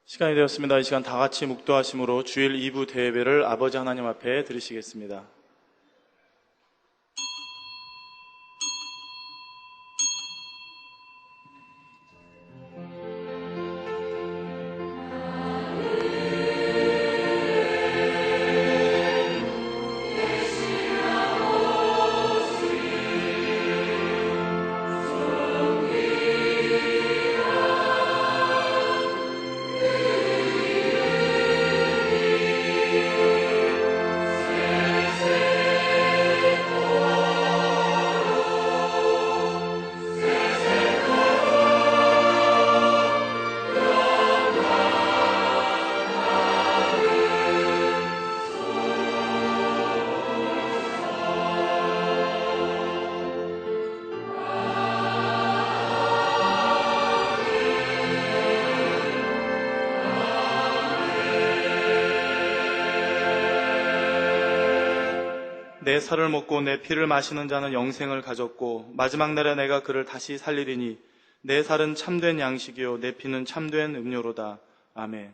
시간이 되었습니다. 이 시간 다 같이 묵도하심으로 주일 2부 대예배를 아버지 하나님 앞에 드리시겠습니다. 내 살을 먹고 내 피를 마시는 자는 영생을 가졌고 마지막 날에 내가 그를 다시 살리리니 내 살은 참된 양식이요 내 피는 참된 음료로다. 아멘.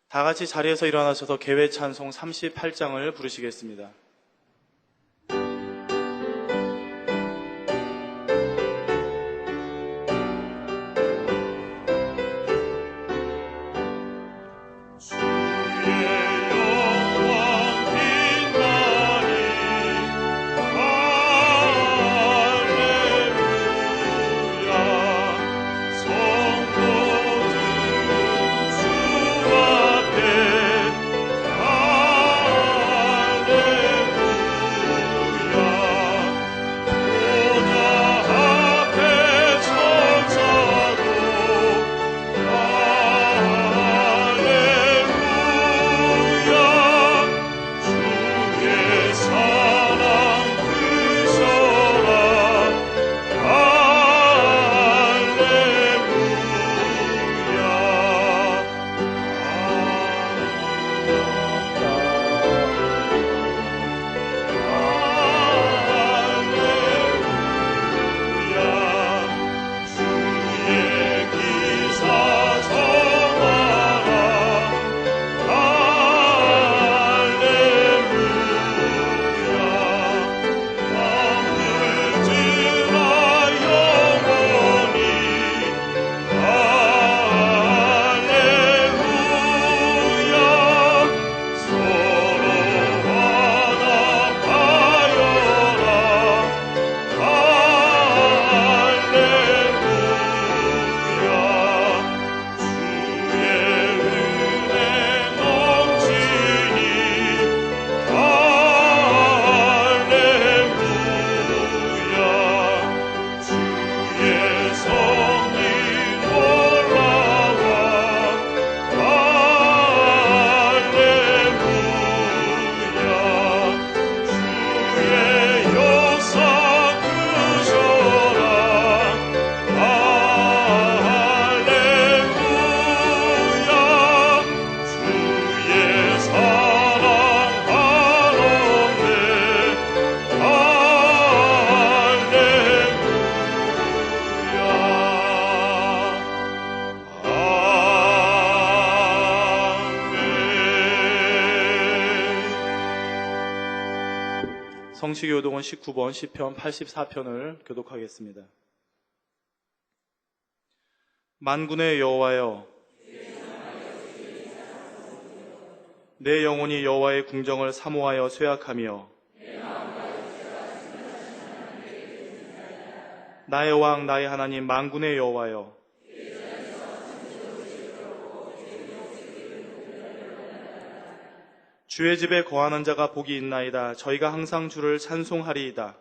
다 같이 자리에서 일어나셔서 개회 찬송 38장을 부르시겠습니다. 성시교독은 19번 시편 84편을 교독하겠습니다. 만군의 여호와여, 내 영혼이 여호와의 궁정을 사모하여 쇠약하며 나의 왕 나의 하나님 만군의 여호와여, 주의 집에 거하는 자가 복이 있나이다. 저희가 항상 주를 찬송하리이다.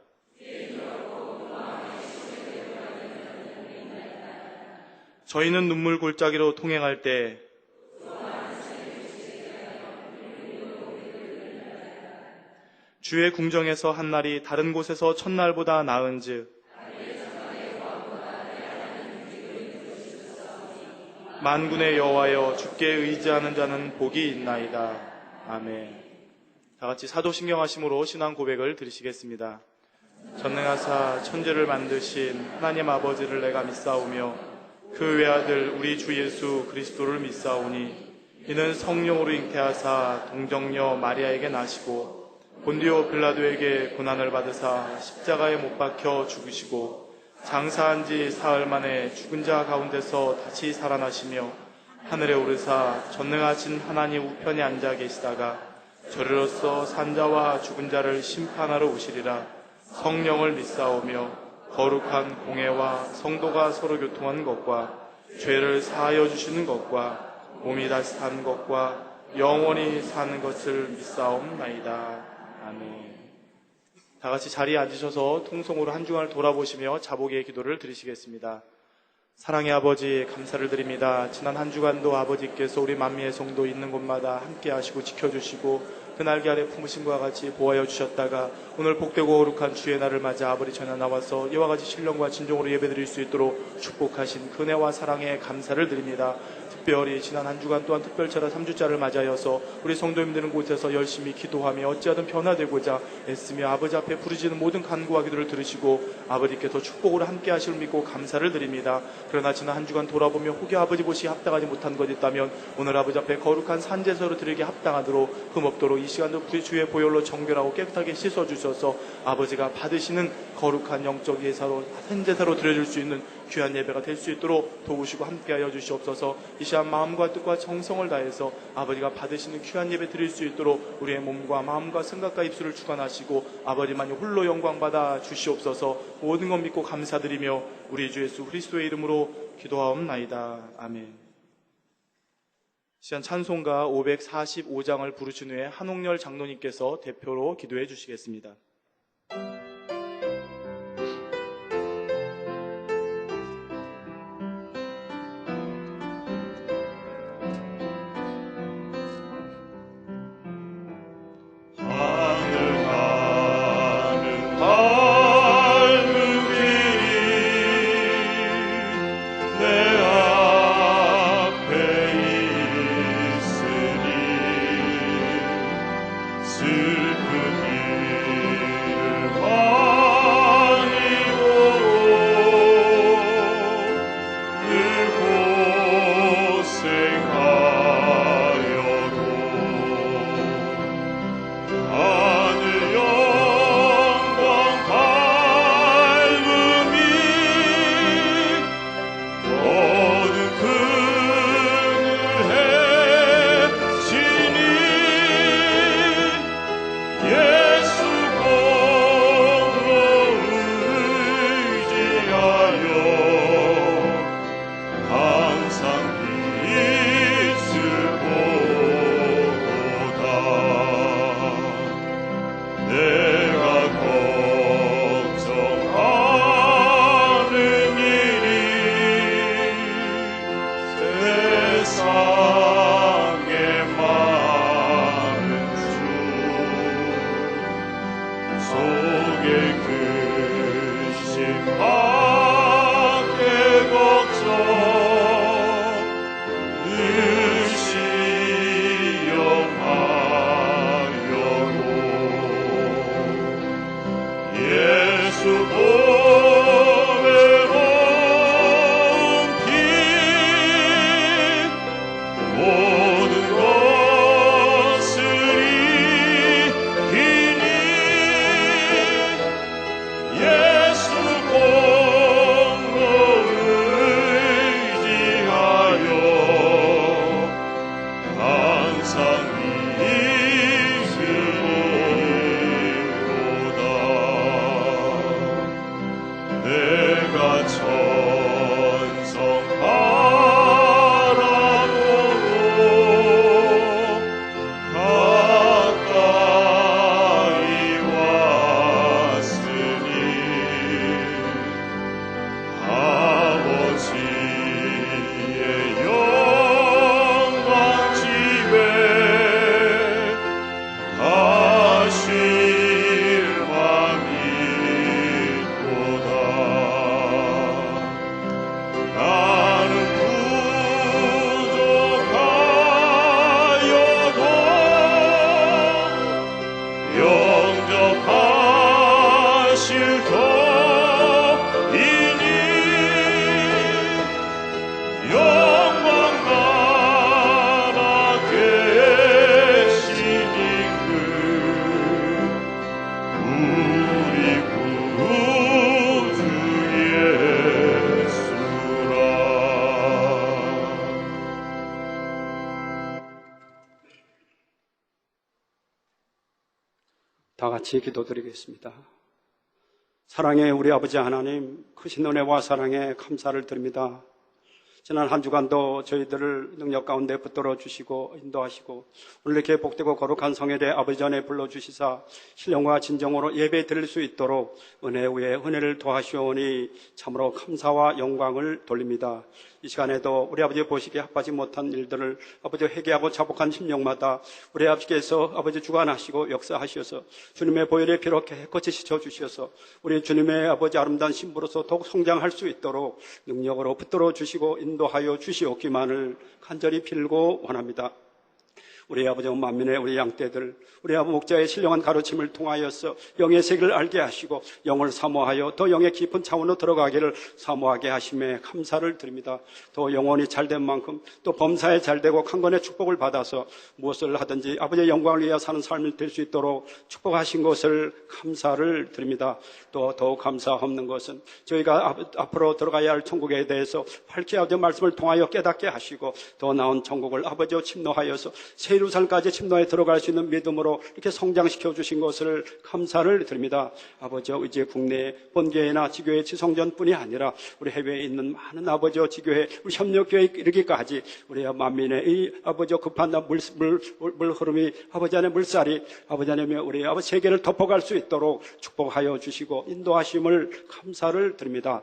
저희는 눈물 골짜기로 통행할 때 주의 궁정에서 한 날이 다른 곳에서 첫날보다 나은즉 만군의 여호와여, 주께 의지하는 자는 복이 있나이다. 아멘. 다 같이 사도신경하심으로 신앙 고백을 드리시겠습니다. 전능하사 천지를 만드신 하나님 아버지를 내가 믿사오며 그 외아들 우리 주 예수 그리스도를 믿사오니 이는 성령으로 잉태하사 동정녀 마리아에게 나시고 본디오 빌라도에게 고난을 받으사 십자가에 못 박혀 죽으시고 장사한 지 사흘 만에 죽은 자 가운데서 다시 살아나시며 하늘에 오르사 전능하신 하나님 우편에 앉아 계시다가 저리로서 산자와 죽은 자를 심판하러 오시리라. 성령을 믿사오며 거룩한 공회와 성도가 서로 교통한 것과 죄를 사하여 주시는 것과 몸이 다시 사는 것과 영원히 사는 것을 믿사옵나이다. 아멘. 다 같이 자리에 앉으셔서 통성으로 한 주간을 돌아보시며 자복의 기도를 드리시겠습니다. 사랑의 아버지, 감사를 드립니다. 지난 한 주간도 아버지께서 우리 만미의 성도 있는 곳마다 함께 하시고 지켜주시고 그 날개 아래 품으심과 같이 보호하여 주셨다가 오늘 복되고 거룩한 주의 날을 맞아 아버지 전에 나와서 이와 같이 신령과 진정으로 예배드릴 수 있도록 축복하신 그 은혜와 사랑에 감사를 드립니다. 특별히 지난 한 주간 또한 특별차라 3주차를 맞이하여서 우리 성도님들은 곳에서 열심히 기도하며 어찌하든 변화되고자 애쓰며 아버지 앞에 부르짖는 모든 간구와 기도를 들으시고 아버지께서 축복으로 함께 하실 믿고 감사를 드립니다. 그러나 지난 한 주간 돌아보며 혹여 아버지 보시기에 합당하지 못한 것 있다면 오늘 아버지 앞에 거룩한 산제사로 드리게 합당하도록 흠없도록 이 시간도 주의 보혈로 정결하고 깨끗하게 씻어주셔서 아버지가 받으시는 거룩한 영적 예사로 산제사로 드려줄 수 있는 귀한 예배가 될 수 있도록 도우시고 함께하여 주시옵소서. 이 시간 마음과 뜻과 정성을 다해서 아버지가 받으시는 귀한 예배 드릴 수 있도록 우리의 몸과 마음과 생각과 입술을 주관하시고 아버지만이 홀로 영광받아 주시옵소서. 모든 것 믿고 감사드리며 우리 주 예수 그리스도의 이름으로 기도하옵나이다. 아멘. 시간 찬송가 545장을 부르신 후에 한옥열 장로님께서 대표로 기도해 주시겠습니다. 슬픈 일 다 같이 기도드리겠습니다. 사랑의 우리 아버지 하나님, 크신 은혜와 사랑에 감사를 드립니다. 지난 한 주간도 저희들을 능력 가운데 붙들어 주시고 인도하시고 오늘 이렇게 복되고 거룩한 성회대 아버지 전에 불러주시사 신령과 진정으로 예배 드릴 수 있도록 은혜 위에 은혜를 더하시오니 참으로 감사와 영광을 돌립니다. 이 시간에도 우리 아버지 보시기에 합하지 못한 일들을 아버지 회개하고 자복한 심령마다 우리 아버지께서 아버지 주관하시고 역사하셔서 주님의 보혈에 피로 깨끗이 씻어주셔서 우리 주님의 아버지 아름다운 신부로서 더욱 성장할 수 있도록 능력으로 붙들어 주시고 인도하여 주시옵기만을 간절히 빌고 원합니다. 우리 아버지 만민의 우리 양떼들, 우리 아버지 목자의 신령한 가르침을 통하여서 영의 세계를 알게 하시고 영을 사모하여 더 영의 깊은 차원으로 들어가기를 사모하게 하심에 감사를 드립니다. 더 영혼이 잘된 만큼 또 범사에 잘되고 강건의 축복을 받아서 무엇을 하든지 아버지의 영광을 위하여 사는 삶을 될 수 있도록 축복하신 것을 감사를 드립니다. 또 더욱 감사 없는 것은 저희가 앞으로 들어가야 할 천국에 대해서 밝히 아버지 말씀을 통하여 깨닫게 하시고 더 나은 천국을 아버지와 침노하여서 새 예루살렘까지 침노에 들어갈 수 있는 믿음으로 이렇게 성장시켜 주신 것을 감사를 드립니다. 아버지와 이제 국내 본교회나 지교회 지성전뿐이 아니라 우리 해외에 있는 많은 아버지와 지교회, 우리 협력교회 이르기까지 우리 만민의 이 아버지와 급한 물 흐름이 아버지 안에 물살이 아버지 안에 우리 아버지 세계를 덮어갈 수 있도록 축복하여 주시고 인도하심을 감사를 드립니다.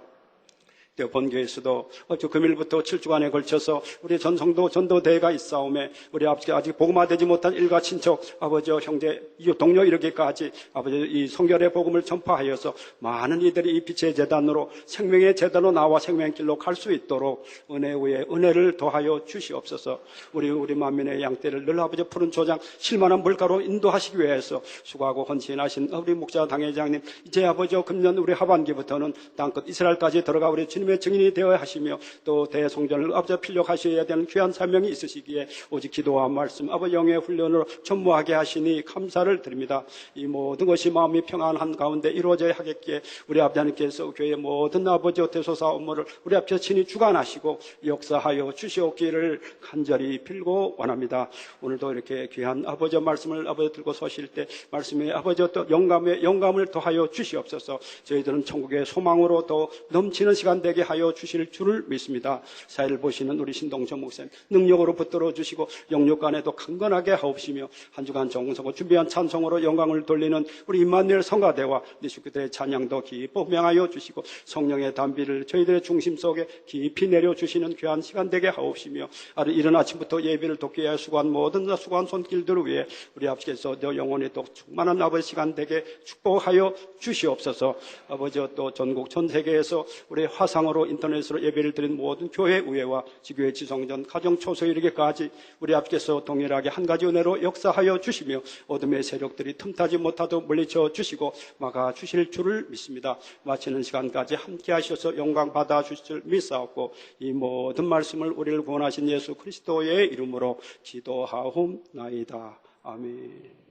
본교에서도 금일부터 7주간에 걸쳐서 우리 전성도 전도대회가 있사오매 우리 아버지가 아직 복음화되지 못한 일가 친척 아버지와 형제 이웃 동료 이르기까지 아버지 이 성결의 복음을 전파하여서 많은 이들이 이 빛의 재단으로 생명의 재단으로 나와 생명의 길로 갈 수 있도록 은혜 위에 은혜를 더하여 주시옵소서. 우리 만민의 양떼를 늘 아버지 푸른 조장 실만한 물가로 인도하시기 위해서 수고하고 헌신하신 우리 목자 당회장님, 이제 아버지와 금년 우리 하반기부터는 땅끝 이스라엘까지 들어가 우리 주님의 증인이 되어야 하시며 또 대성전을 아버지 필력하셔야 되는 귀한 사명이 있으시기에 오직 기도와 말씀 아버지 영의 훈련으로 전무하게 하시니 감사를 드립니다. 이 모든 것이 마음이 평안한 가운데 이루어져야 하겠기에 우리 아버지 하나님께서 교회의 모든 아버지와 대소사 업무를 우리 앞에서 친히 주관하시고 역사하여 주시옵기를 간절히 빌고 원합니다. 오늘도 이렇게 귀한 아버지의 말씀을 아버지 들고 서실 때 말씀에 아버지와 또 영감을 더하여 주시옵소서. 저희들은 천국의 소망으로 더 넘치는 시간 되게 하여 주실 줄을 믿습니다. 사회를 보시는 우리 신동철 목사님 능력으로 붙들어 주시고 영육간에도 강건하게 하옵시며 한 주간 정성으로 준비한 찬송으로 영광을 돌리는 우리 임마누엘 성가대와 네 식구들의 찬양도 깊이 명하여 주시고 성령의 담비를 저희들의 중심 속에 깊이 내려주시는 귀한 시간 되게 하옵시며 이른 아침부터 예배를 돕기 위해 수고한 모든 수고한 손길들을 위해 우리 아버지께서 너 영혼이 또 충만한 아버지 시간 되게 축복하여 주시옵소서. 아버지 또 전국 전 세계에서 우리 화상으로 인터넷으로 예배를 드린 모든 교회 의회와 지교회 지성전 가정 초소 이르기까지 우리 아버지께서 동일하게 한 가지 은혜로 역사하여 주시며 어둠의 세력들이 틈타지 못하도록 물리쳐 주시고 막아 주실 줄을 믿습니다. 마치는 시간까지 함께 하셔서 영광 받아 주실 줄 믿사옵고 이 모든 말씀을 우리를 구원하신 예수 그리스도의 이름으로 기도하옵나이다. 아멘.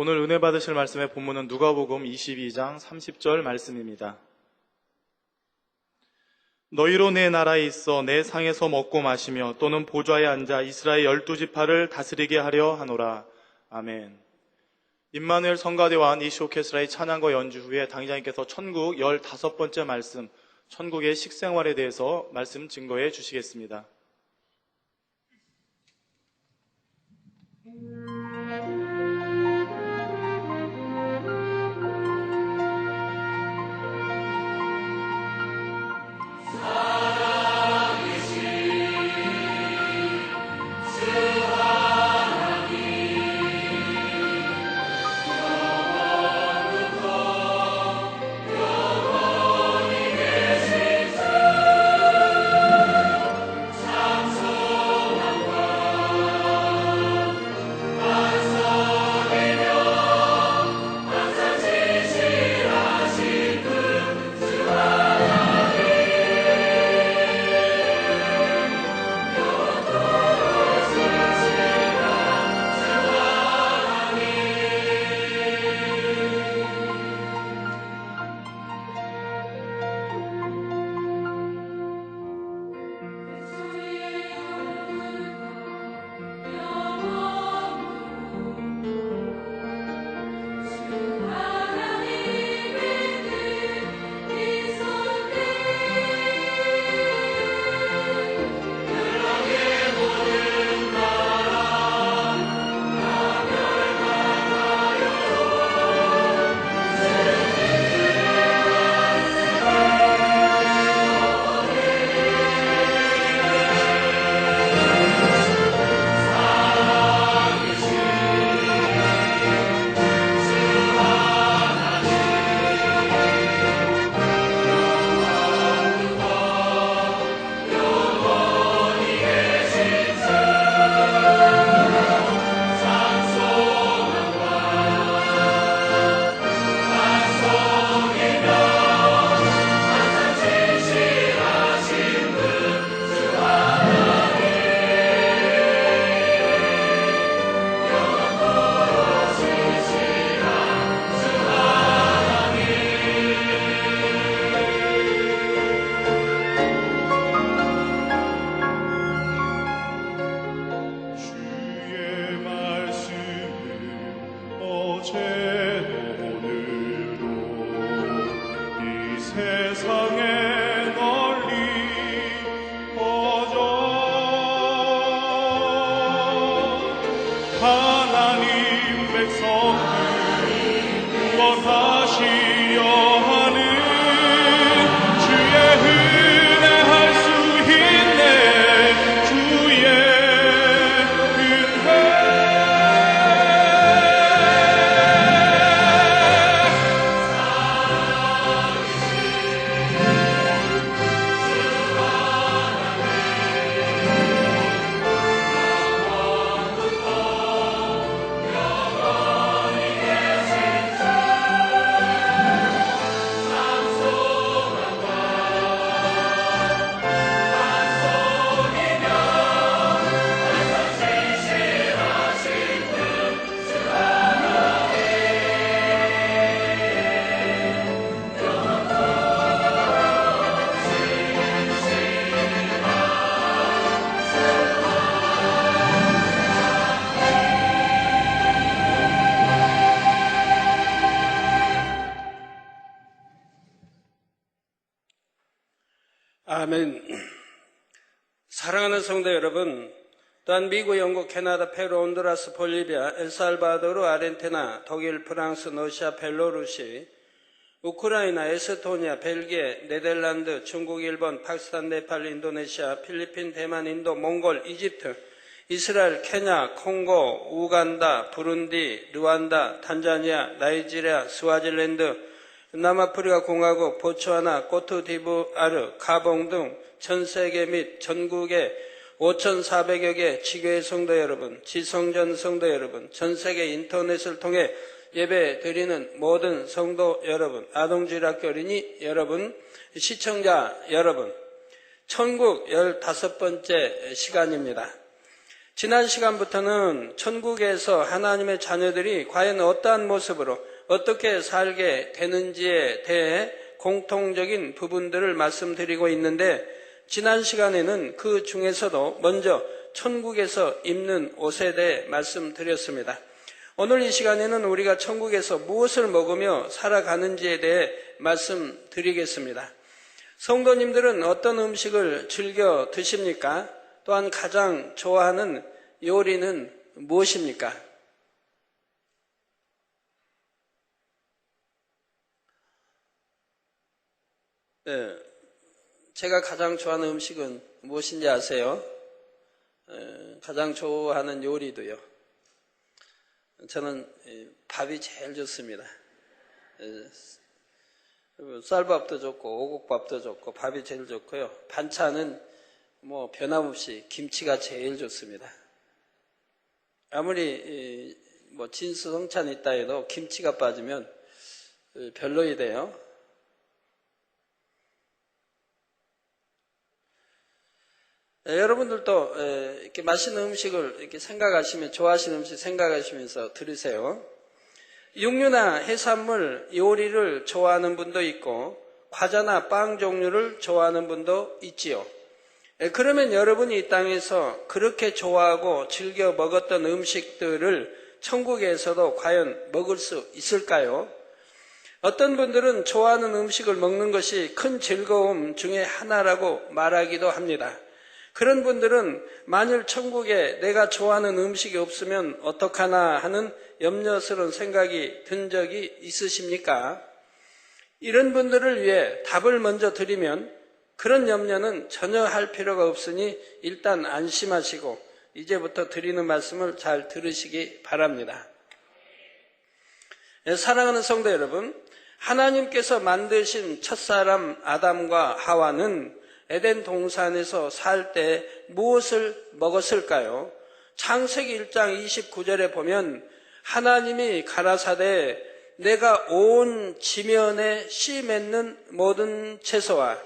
오늘 은혜 받으실 말씀의 본문은 누가복음 22장 30절 말씀입니다. 너희로 내 나라에 있어 내 상에서 먹고 마시며 또는 보좌에 앉아 이스라엘 12지파를 다스리게 하려 하노라. 아멘. 임마누엘 성가대와 니시 오케스트라의 찬양과 연주 후에 당회장님께서 천국 15번째 말씀, 천국의 식생활에 대해서 말씀 증거해 주시겠습니다. 아멘. 사랑하는 성도 여러분, 또한 미국, 영국, 캐나다, 페루, 온두라스, 볼리비아, 엘살바도르, 아르헨티나, 독일, 프랑스, 러시아, 벨로루시, 우크라이나, 에스토니아, 벨기에, 네덜란드, 중국, 일본, 파키스탄, 네팔, 인도네시아, 필리핀, 대만, 인도, 몽골, 이집트, 이스라엘, 케냐, 콩고, 우간다, 부룬디, 루안다, 탄자니아, 나이지리아, 스와질랜드, 남아프리카 공화국, 보츠와나, 코트디부아르, 가봉 등 전 세계 및 전국의 5,400여 개 지교회 성도 여러분, 지성전 성도 여러분, 전 세계 인터넷을 통해 예배 드리는 모든 성도 여러분, 아동주일학교 어린이 여러분, 시청자 여러분, 천국 15번째 시간입니다. 지난 시간부터는 천국에서 하나님의 자녀들이 과연 어떠한 모습으로 어떻게 살게 되는지에 대해 공통적인 부분들을 말씀드리고 있는데, 지난 시간에는 그 중에서도 먼저 천국에서 입는 옷에 대해 말씀드렸습니다. 오늘 이 시간에는 우리가 천국에서 무엇을 먹으며 살아가는지에 대해 말씀드리겠습니다. 성도님들은 어떤 음식을 즐겨 드십니까? 또한 가장 좋아하는 요리는 무엇입니까? 네, 제가 가장 좋아하는 음식은 무엇인지 아세요? 가장 좋아하는 요리도요. 저는 밥이 제일 좋습니다. 쌀밥도 좋고 오곡밥도 좋고 밥이 제일 좋고요. 반찬은 뭐 변함없이 김치가 제일 좋습니다. 아무리 뭐 진수성찬이 있다 해도 김치가 빠지면 별로이대요. 여러분들도 이렇게 맛있는 음식을 이렇게 생각하시면, 좋아하시는 음식 생각하시면서 들으세요. 육류나 해산물 요리를 좋아하는 분도 있고 과자나 빵 종류를 좋아하는 분도 있지요. 그러면 여러분이 이 땅에서 그렇게 좋아하고 즐겨 먹었던 음식들을 천국에서도 과연 먹을 수 있을까요? 어떤 분들은 좋아하는 음식을 먹는 것이 큰 즐거움 중에 하나라고 말하기도 합니다. 그런 분들은 만일 천국에 내가 좋아하는 음식이 없으면 어떡하나 하는 염려스러운 생각이 든 적이 있으십니까? 이런 분들을 위해 답을 먼저 드리면, 그런 염려는 전혀 할 필요가 없으니 일단 안심하시고 이제부터 드리는 말씀을 잘 들으시기 바랍니다. 사랑하는 성도 여러분, 하나님께서 만드신 첫사람 아담과 하와는 에덴 동산에서 살 때 무엇을 먹었을까요? 창세기 1장 29절에 보면 하나님이 가라사대 내가 온 지면에 씨 맺는 모든 채소와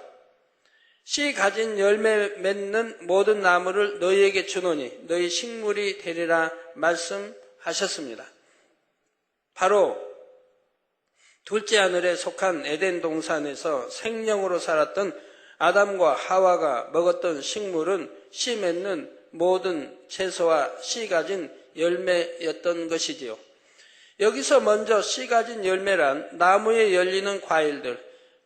씨 가진 열매 맺는 모든 나무를 너희에게 주노니 너희 식물이 되리라 말씀하셨습니다. 바로 둘째 하늘에 속한 에덴 동산에서 생명으로 살았던 아담과 하와가 먹었던 식물은 씨 맺는 모든 채소와 씨 가진 열매였던 것이지요. 여기서 먼저 씨 가진 열매란 나무에 열리는 과일들,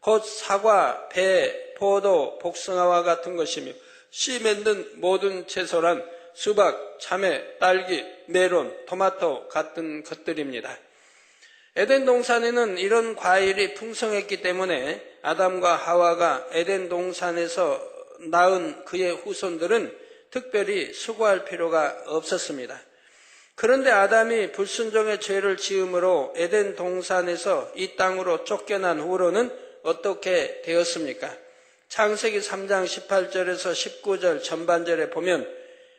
곧 사과, 배, 포도, 복숭아와 같은 것이며, 씨 맺는 모든 채소란 수박, 참외, 딸기, 메론, 토마토 같은 것들입니다. 에덴 동산에는 이런 과일이 풍성했기 때문에 아담과 하와가 에덴 동산에서 낳은 그의 후손들은 특별히 수고할 필요가 없었습니다. 그런데 아담이 불순종의 죄를 지음으로 에덴 동산에서 이 땅으로 쫓겨난 후로는 어떻게 되었습니까? 창세기 3장 18절에서 19절 전반절에 보면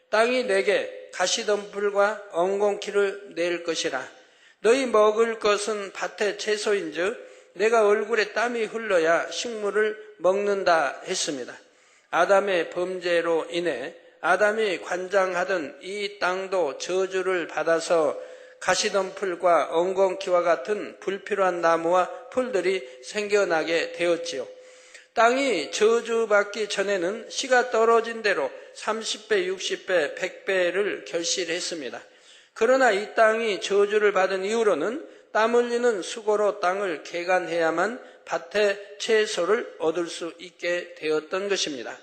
땅이 내게 가시덤불과 엉겅퀴를 낼 것이라. 너희 먹을 것은 밭의 채소인즉 내가 얼굴에 땀이 흘러야 식물을 먹는다 했습니다. 아담의 범죄로 인해 아담이 관장하던 이 땅도 저주를 받아서 가시덤불과 엉겅퀴와 같은 불필요한 나무와 풀들이 생겨나게 되었지요. 땅이 저주받기 전에는 씨가 떨어진 대로 30배, 60배, 100배를 결실했습니다. 그러나 이 땅이 저주를 받은 이후로는 땀 흘리는 수고로 땅을 개간해야만 밭의 채소를 얻을 수 있게 되었던 것입니다.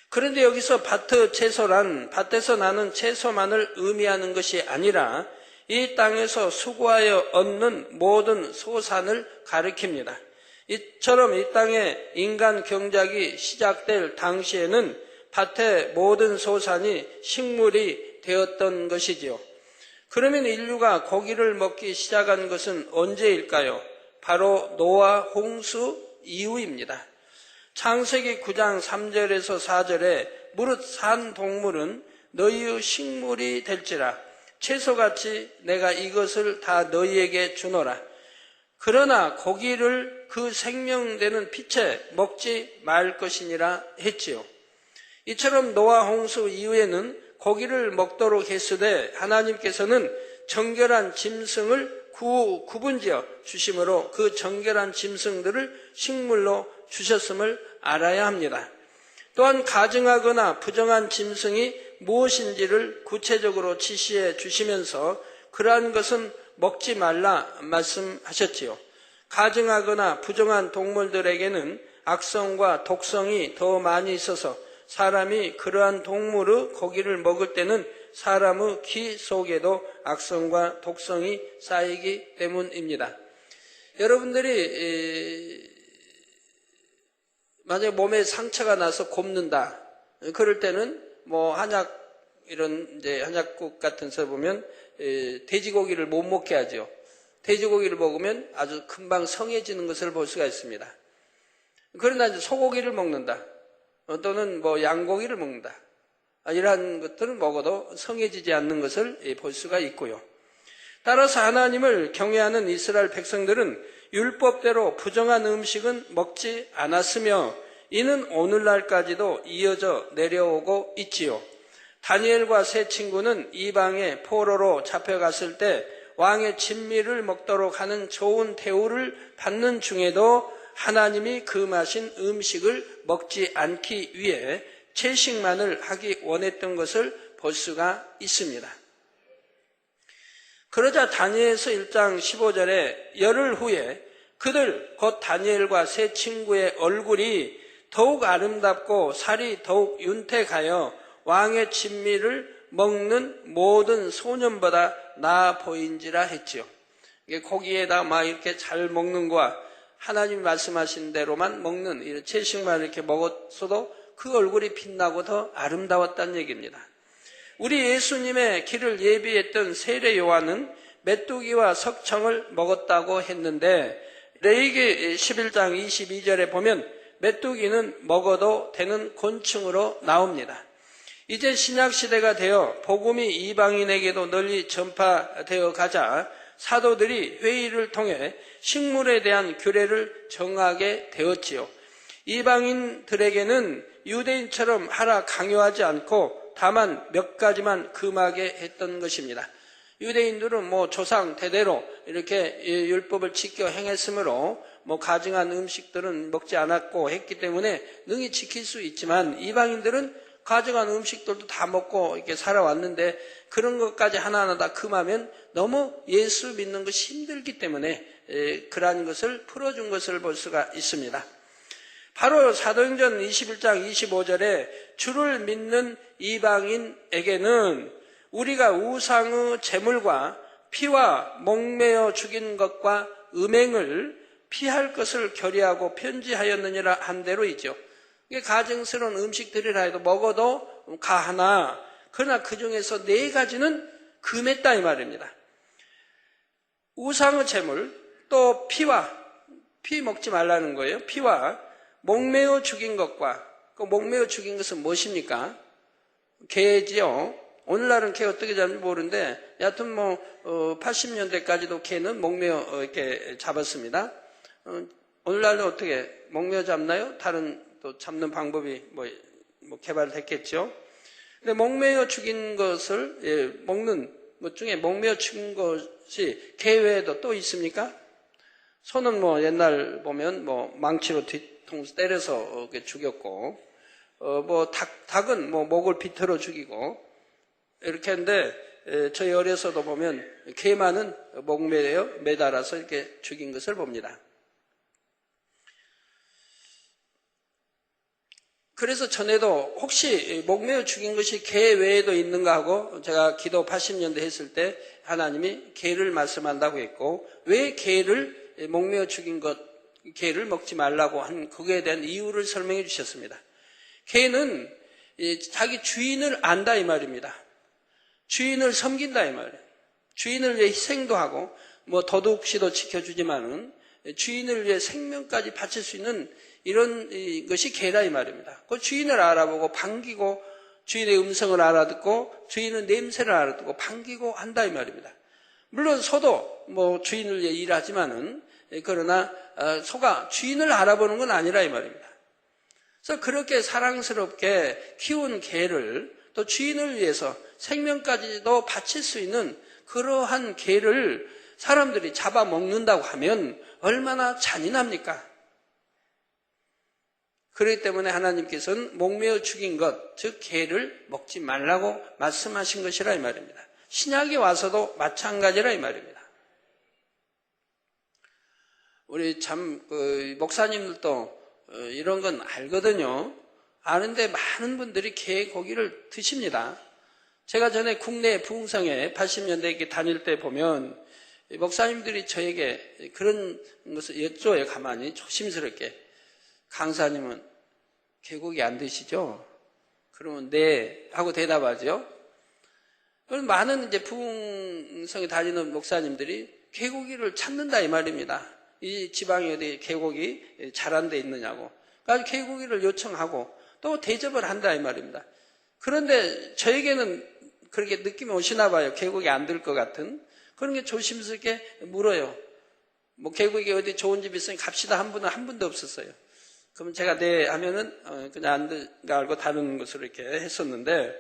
그런데 여기서 밭의 채소란 밭에서 나는 채소만을 의미하는 것이 아니라 이 땅에서 수고하여 얻는 모든 소산을 가리킵니다. 이처럼 이 땅에 인간 경작이 시작될 당시에는 밭의 모든 소산이 식물이 되었던 것이지요. 그러면 인류가 고기를 먹기 시작한 것은 언제일까요? 바로 노아 홍수 이후입니다. 창세기 9장 3절에서 4절에 무릇 산 동물은 너희의 식물이 될지라 채소같이 내가 이것을 다 너희에게 주노라. 그러나 고기를 그 생명되는 빛에 먹지 말 것이니라 했지요. 이처럼 노아 홍수 이후에는 고기를 먹도록 했으되 하나님께서는 정결한 짐승을 구분지어 주심으로 그 정결한 짐승들을 식물로 주셨음을 알아야 합니다. 또한 가증하거나 부정한 짐승이 무엇인지를 구체적으로 지시해 주시면서 그러한 것은 먹지 말라 말씀하셨지요. 가증하거나 부정한 동물들에게는 악성과 독성이 더 많이 있어서 사람이 그러한 동물의 고기를 먹을 때는 사람의 기 속에도 악성과 독성이 쌓이기 때문입니다. 여러분들이 만약에 몸에 상처가 나서 곱는다. 그럴 때는 이런 이제 한약국 같은 데 보면 돼지고기를 못 먹게 하죠. 돼지고기를 먹으면 아주 금방 성해지는 것을 볼 수가 있습니다. 그러나 이제 소고기를 먹는다. 또는 양고기를 먹는다. 이러한 것들은 먹어도 성해지지 않는 것을 볼 수가 있고요. 따라서 하나님을 경외하는 이스라엘 백성들은 율법대로 부정한 음식은 먹지 않았으며 이는 오늘날까지도 이어져 내려오고 있지요. 다니엘과 세 친구는 이방의 포로로 잡혀갔을 때 왕의 진미를 먹도록 하는 좋은 대우를 받는 중에도 하나님이 금하신 음식을 먹지 않기 위해 채식만을 하기 원했던 것을 볼 수가 있습니다. 그러자 다니엘서 1장 15절에 열흘 후에 그들 곧 다니엘과 세 친구의 얼굴이 더욱 아름답고 살이 더욱 윤택하여 왕의 진미를 먹는 모든 소년보다 나아 보인지라 했지요. 이게 고기에다 이렇게 잘 먹는 거와 하나님 말씀하신 대로만 먹는 이런 채식만 이렇게 먹었어도 그 얼굴이 빛나고 더 아름다웠다는 얘기입니다. 우리 예수님의 길을 예비했던 세례 요한은 메뚜기와 석청을 먹었다고 했는데 레위기 11장 22절에 보면 메뚜기는 먹어도 되는 곤충으로 나옵니다. 이제 신약시대가 되어 복음이 이방인에게도 널리 전파되어 가자 사도들이 회의를 통해 식물에 대한 규례를 정하게 되었지요. 이방인들에게는 유대인처럼 하라 강요하지 않고 다만 몇 가지만 금하게 했던 것입니다. 유대인들은 조상 대대로 이렇게 율법을 지켜 행했으므로 가증한 음식들은 먹지 않았고 했기 때문에 능히 지킬 수 있지만 이방인들은 가증한 음식들도 다 먹고 이렇게 살아왔는데 그런 것까지 하나하나 다 금하면 너무 예수 믿는 것이 힘들기 때문에 그러한 것을 풀어준 것을 볼 수가 있습니다. 바로 사도행전 21장 25절에 주를 믿는 이방인에게는 우리가 우상의 제물과 피와 목매어 죽인 것과 음행을 피할 것을 결의하고 편지하였느니라 한 대로이죠. 이게 가증스러운 음식들이라 해도 먹어도 가하나 그러나 그 중에서 4가지는 금했다 이 말입니다. 우상의 제물, 또 피 먹지 말라는 거예요. 피와 목매어 죽인 것과 그 목매어 죽인 것은 무엇입니까? 개지요. 오늘날은 개 어떻게 잡는지 모르는데 여하튼 80년대까지도 개는 목매어 이렇게 잡았습니다. 오늘날은 어떻게 목매어 잡나요? 다른 또 잡는 방법이 개발됐겠죠. 근데 목매어 죽인 것을 먹는 것 중에 목매어 죽인 것이 개 외에도 또 있습니까? 소는 옛날 보면 망치로 뒤통수 때려서 이렇게 죽였고 닭은 목을 비틀어 죽이고 이렇게 했는데 저희 어려서도 보면 개 많은 목매에 매달아서 이렇게 죽인 것을 봅니다. 그래서 전에도 혹시 목매어 죽인 것이 개 외에도 있는가 하고 제가 기도 80년대 했을 때 하나님이 개를 말씀한다고 했고, 왜 개를 목매어 죽인 개를 먹지 말라고 한 그거에 대한 이유를 설명해 주셨습니다. 개는 자기 주인을 안다 이 말입니다. 주인을 섬긴다 이 말이에요. 주인을 위해 희생도 하고 도둑시도 지켜주지만은 주인을 위해 생명까지 바칠 수 있는 이런 것이 개라 이 말입니다. 그 주인을 알아보고 반기고, 주인의 음성을 알아듣고, 주인의 냄새를 알아듣고 반기고 한다 이 말입니다. 물론 소도 주인을 위해 일하지만은, 그러나 소가 주인을 알아보는 건 아니라 이 말입니다. 그래서 그렇게 사랑스럽게 키운 개를 또 주인을 위해서 생명까지도 바칠 수 있는 그러한 개를 사람들이 잡아먹는다고 하면 얼마나 잔인합니까? 그렇기 때문에 하나님께서는 목매어 죽인 것, 즉 개를 먹지 말라고 말씀하신 것이라 이 말입니다. 신약에 와서도 마찬가지라 이 말입니다. 우리 목사님들도 이런 건 알거든요. 아는데 많은 분들이 개 고기를 드십니다. 제가 전에 국내 부흥성에 80년대 이렇게 다닐 때 보면 목사님들이 저에게 그런 것을 여쭤요. 가만히 조심스럽게. 강사님은 개고기 안 드시죠? 그러면 네 하고 대답하죠. 그럼 많은 부흥성에 다니는 목사님들이 개고기를 찾는다 이 말입니다. 이 지방에 어디 개고기 잘한 데 있느냐고. 그래서 개고기를 요청하고 또 대접을 한다 이 말입니다. 그런데 저에게는 그렇게 느낌이 오시나 봐요. 개고기 안 들 것 같은. 그런 게 조심스럽게 물어요. 개고기 어디 좋은 집 있으니 갑시다 한 분도 없었어요. 그럼 제가 네 하면은 그냥 안 들가 알고 다른 것으로 이렇게 했었는데,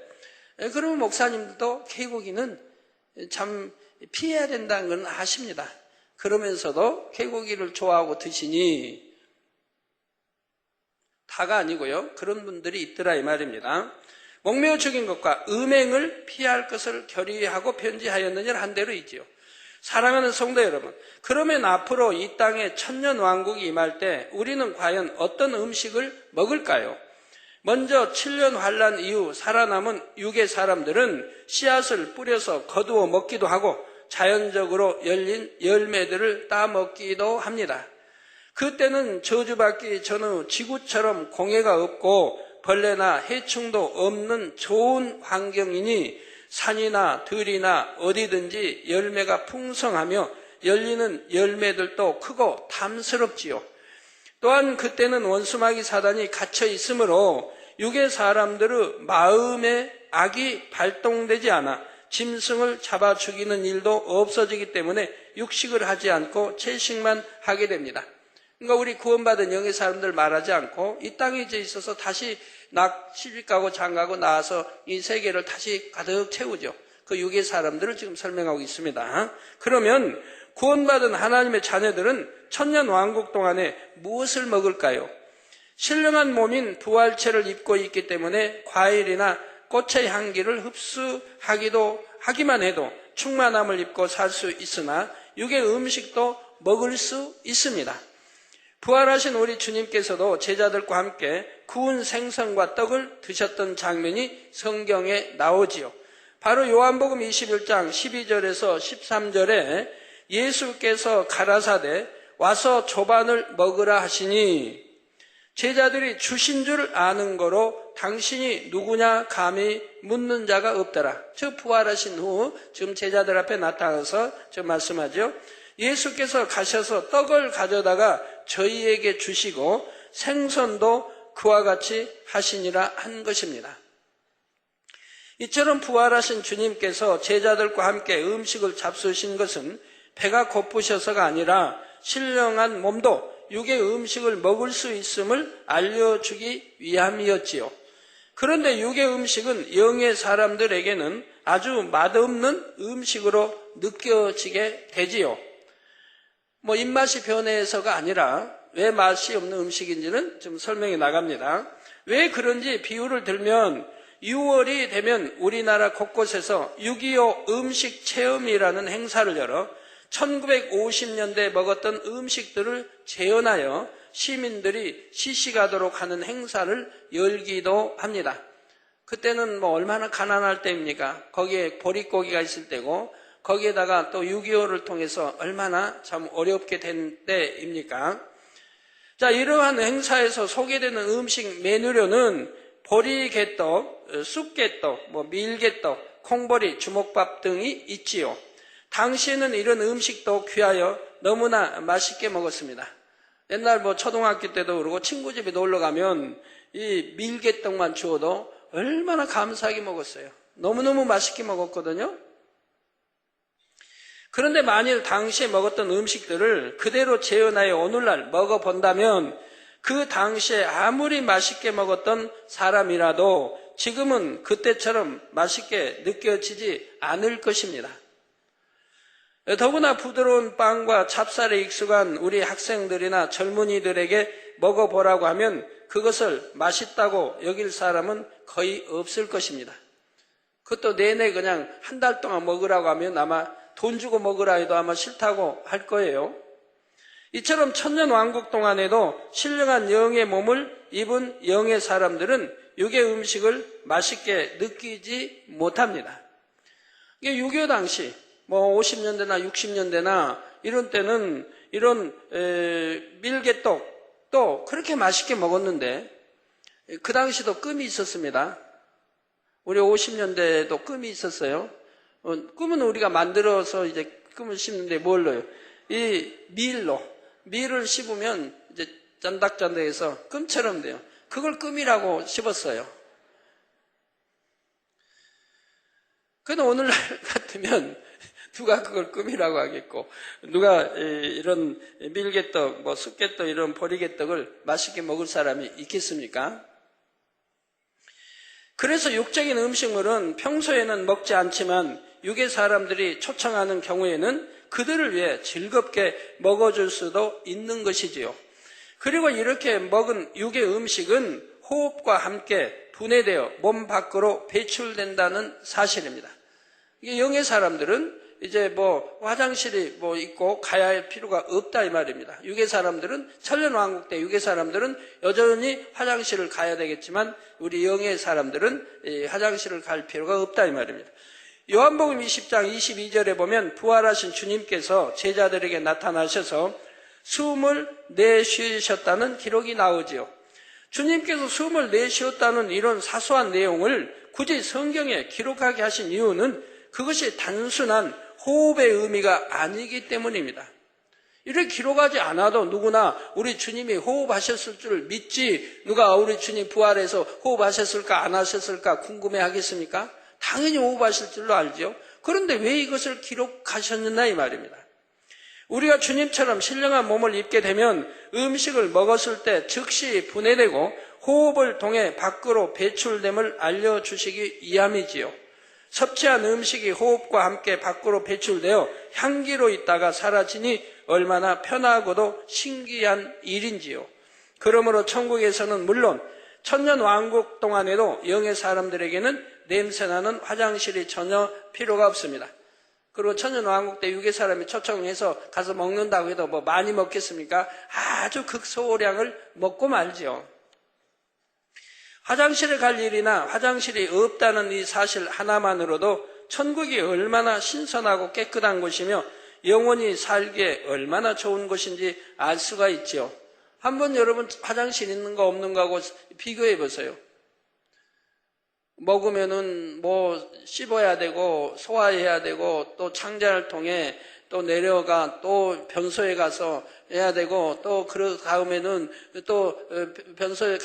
그러면 목사님들도 개고기는 참 피해야 된다는 건 아십니다. 그러면서도 개고기를 좋아하고 드시니 다가 아니고요. 그런 분들이 있더라 이 말입니다. 목매어 죽인 것과 음행을 피할 것을 결의하고 편지하였느니라 한 대로 있지요. 사랑하는 성도 여러분, 그러면 앞으로 이 땅에 천년왕국이 임할 때 우리는 과연 어떤 음식을 먹을까요? 먼저 7년 환란 이후 살아남은 육의 사람들은 씨앗을 뿌려서 거두어 먹기도 하고 자연적으로 열린 열매들을 따먹기도 합니다. 그때는 저주받기 전후 지구처럼 공해가 없고 벌레나 해충도 없는 좋은 환경이니 산이나 들이나 어디든지 열매가 풍성하며 열리는 열매들도 크고 탐스럽지요. 또한 그때는 원수마귀 사단이 갇혀 있으므로 육의 사람들의 마음에 악이 발동되지 않아 짐승을 잡아 죽이는 일도 없어지기 때문에 육식을 하지 않고 채식만 하게 됩니다. 그러니까 우리 구원받은 영의 사람들 말하지 않고 이 땅에 이제 있어서 다시 시집 가고 장가고 나와서 이 세계를 다시 가득 채우죠. 그 육의 사람들을 지금 설명하고 있습니다. 그러면 구원받은 하나님의 자녀들은 천년 왕국 동안에 무엇을 먹을까요? 신령한 몸인 부활체를 입고 있기 때문에 과일이나 꽃의 향기를 하기만 해도 충만함을 입고 살 수 있으나 육의 음식도 먹을 수 있습니다. 부활하신 우리 주님께서도 제자들과 함께 구운 생선과 떡을 드셨던 장면이 성경에 나오지요. 바로 요한복음 21장 12절에서 13절에 예수께서 가라사대 와서 조반을 먹으라 하시니 제자들이 주신 줄 아는 거로 당신이 누구냐 감히 묻는 자가 없더라. 즉 부활하신 후 지금 제자들 앞에 나타나서 지금 말씀하죠. 예수께서 가셔서 떡을 가져다가 저희에게 주시고 생선도 그와 같이 하시니라 한 것입니다. 이처럼 부활하신 주님께서 제자들과 함께 음식을 잡수신 것은 배가 고프셔서가 아니라 신령한 몸도 육의 음식을 먹을 수 있음을 알려주기 위함이었지요. 그런데 육의 음식은 영의 사람들에게는 아주 맛없는 음식으로 느껴지게 되지요. 입맛이 변해서가 아니라 왜 맛이 없는 음식인지는 좀 설명이 나갑니다. 왜 그런지 비유를 들면 6월이 되면 우리나라 곳곳에서 6.25 음식 체험이라는 행사를 열어 1950년대에 먹었던 음식들을 재현하여 시민들이 시식하도록 하는 행사를 열기도 합니다. 그때는 뭐 얼마나 가난할 때입니까? 거기에 보릿고기가 있을 때고 거기에다가 또 6.25를 통해서 얼마나 참 어렵게 된 때입니까? 자, 이러한 행사에서 소개되는 음식 메뉴로는 보리개떡, 쑥개떡, 밀개떡, 콩보리, 주먹밥 등이 있지요. 당시에는 이런 음식도 귀하여 너무나 맛있게 먹었습니다. 옛날 초등학교 때도 그러고 친구 집에 놀러 가면 이 밀개떡만 주어도 얼마나 감사하게 먹었어요. 너무너무 맛있게 먹었거든요. 그런데 만일 당시에 먹었던 음식들을 그대로 재현하여 오늘날 먹어본다면 그 당시에 아무리 맛있게 먹었던 사람이라도 지금은 그때처럼 맛있게 느껴지지 않을 것입니다. 더구나 부드러운 빵과 찹쌀에 익숙한 우리 학생들이나 젊은이들에게 먹어보라고 하면 그것을 맛있다고 여길 사람은 거의 없을 것입니다. 그것도 내내 그냥 한 달 동안 먹으라고 하면 아마 돈 주고 먹으라 해도 아마 싫다고 할 거예요. 이처럼 천년왕국 동안에도 신령한 영의 몸을 입은 영의 사람들은 육의 음식을 맛있게 느끼지 못합니다. 이게 6.25 당시 50년대나 60년대나 이런 때는 이런 밀개떡도 그렇게 맛있게 먹었는데 그 당시도 끔이 있었습니다. 우리 50년대에도 끔이 있었어요. 끔은 우리가 만들어서 이제 끔을 씹는데 뭘 넣어요? 이 밀을 씹으면 이제 짠닥짠닥해서 끔처럼 돼요. 그걸 끔이라고 씹었어요. 근데 오늘날 같으면 누가 그걸 끔이라고 하겠고, 누가 이런 밀개떡, 쑥개떡, 이런 보리개떡을 맛있게 먹을 사람이 있겠습니까? 그래서 육적인 음식물은 평소에는 먹지 않지만 육의 사람들이 초청하는 경우에는 그들을 위해 즐겁게 먹어줄 수도 있는 것이지요. 그리고 이렇게 먹은 육의 음식은 호흡과 함께 분해되어 몸 밖으로 배출된다는 사실입니다. 이게 영의 사람들은 이제 화장실이 있고 가야 할 필요가 없다 이 말입니다. 육의 사람들은 천년왕국 때 육의 사람들은 여전히 화장실을 가야 되겠지만 우리 영의 사람들은 화장실을 갈 필요가 없다 이 말입니다. 요한복음 20장 22절에 보면 부활하신 주님께서 제자들에게 나타나셔서 숨을 내쉬셨다는 기록이 나오지요. 주님께서 숨을 내쉬었다는 이런 사소한 내용을 굳이 성경에 기록하게 하신 이유는 그것이 단순한 호흡의 의미가 아니기 때문입니다. 이렇게 기록하지 않아도 누구나 우리 주님이 호흡하셨을 줄 믿지 누가 우리 주님 부활해서 호흡하셨을까 안 하셨을까 궁금해 하겠습니까? 당연히 호흡하실 줄로 알죠. 그런데 왜 이것을 기록하셨느냐 이 말입니다. 우리가 주님처럼 신령한 몸을 입게 되면 음식을 먹었을 때 즉시 분해되고 호흡을 통해 밖으로 배출됨을 알려주시기 위함이지요. 섭취한 음식이 호흡과 함께 밖으로 배출되어 향기로 있다가 사라지니 얼마나 편하고도 신기한 일인지요. 그러므로 천국에서는 물론 천년왕국 동안에도 영의 사람들에게는 냄새나는 화장실이 전혀 필요가 없습니다. 그리고 천년왕국 때 육의 사람이 초청해서 가서 먹는다고 해도 많이 먹겠습니까? 아주 극소량을 먹고 말지요. 화장실에 갈 일이나 화장실이 없다는 이 사실 하나만으로도 천국이 얼마나 신선하고 깨끗한 곳이며 영원히 살기에 얼마나 좋은 곳인지 알 수가 있죠. 한번 여러분 화장실 있는 거 없는 거하고 비교해 보세요. 먹으면은 씹어야 되고 소화해야 되고 또 창자를 통해 또 내려가 또 변소에 가서 해야 되고 또 그 다음에는 또 변소에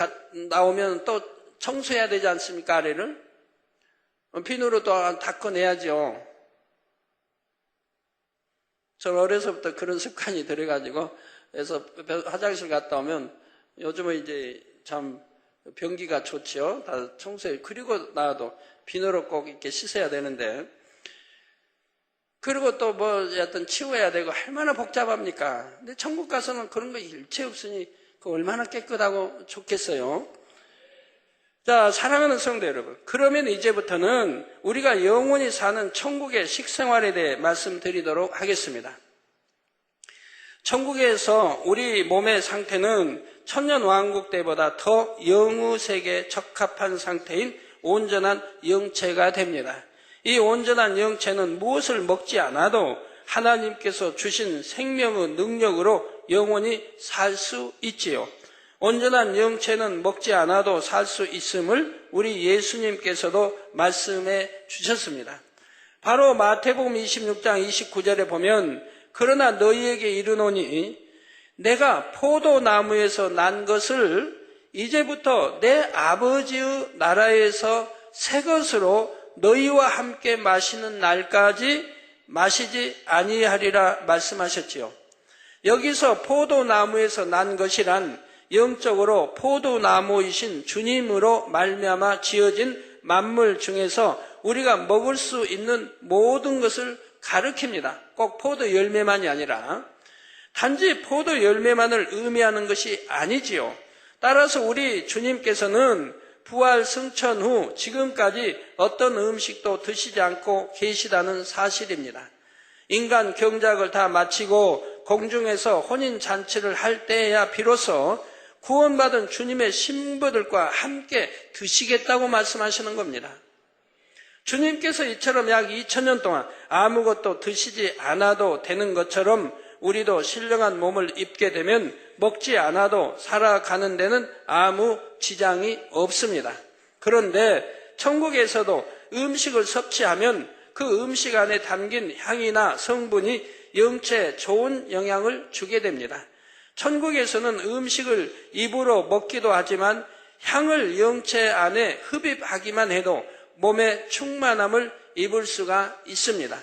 나오면 또 청소해야 되지 않습니까? 아래를 비누로 또 닦아내야죠. 저는 어려서부터 그런 습관이 들어가지고 그래서 화장실 갔다 오면 요즘은 이제 참 변기가 좋지요. 다 청소해. 그리고 나도 비누로 꼭 이렇게 씻어야 되는데 그리고 또 여하튼 치워야 되고 얼마나 복잡합니까? 근데 천국 가서는 그런 거 일체 없으니 그 얼마나 깨끗하고 좋겠어요. 자, 사랑하는 성도 여러분, 그러면 이제부터는 우리가 영원히 사는 천국의 식생활에 대해 말씀드리도록 하겠습니다. 천국에서 우리 몸의 상태는 천년왕국 때보다 더 영우색에 적합한 상태인 온전한 영체가 됩니다. 이 온전한 영체는 무엇을 먹지 않아도 하나님께서 주신 생명의 능력으로 영원히 살 수 있지요. 온전한 영체는 먹지 않아도 살 수 있음을 우리 예수님께서도 말씀해 주셨습니다. 바로 마태복음 26장 29절에 보면 그러나 너희에게 이르노니 내가 포도나무에서 난 것을 이제부터 내 아버지의 나라에서 새 것으로 너희와 함께 마시는 날까지 마시지 아니하리라 말씀하셨지요. 여기서 포도나무에서 난 것이란 영적으로 포도나무이신 주님으로 말미암아 지어진 만물 중에서 우리가 먹을 수 있는 모든 것을 가리킵니다. 꼭 포도 열매만이 아니라 단지 포도 열매만을 의미하는 것이 아니지요. 따라서 우리 주님께서는 부활 승천 후 지금까지 어떤 음식도 드시지 않고 계시다는 사실입니다. 인간 경작을 다 마치고 공중에서 혼인잔치를 할 때에야 비로소 구원받은 주님의 신부들과 함께 드시겠다고 말씀하시는 겁니다. 주님께서 이처럼 약 2000년 동안 아무것도 드시지 않아도 되는 것처럼 우리도 신령한 몸을 입게 되면 먹지 않아도 살아가는 데는 아무 지장이 없습니다. 그런데 천국에서도 음식을 섭취하면 그 음식 안에 담긴 향이나 성분이 영체에 좋은 영향을 주게 됩니다. 천국에서는 음식을 입으로 먹기도 하지만 향을 영체 안에 흡입하기만 해도 몸에 충만함을 입을 수가 있습니다.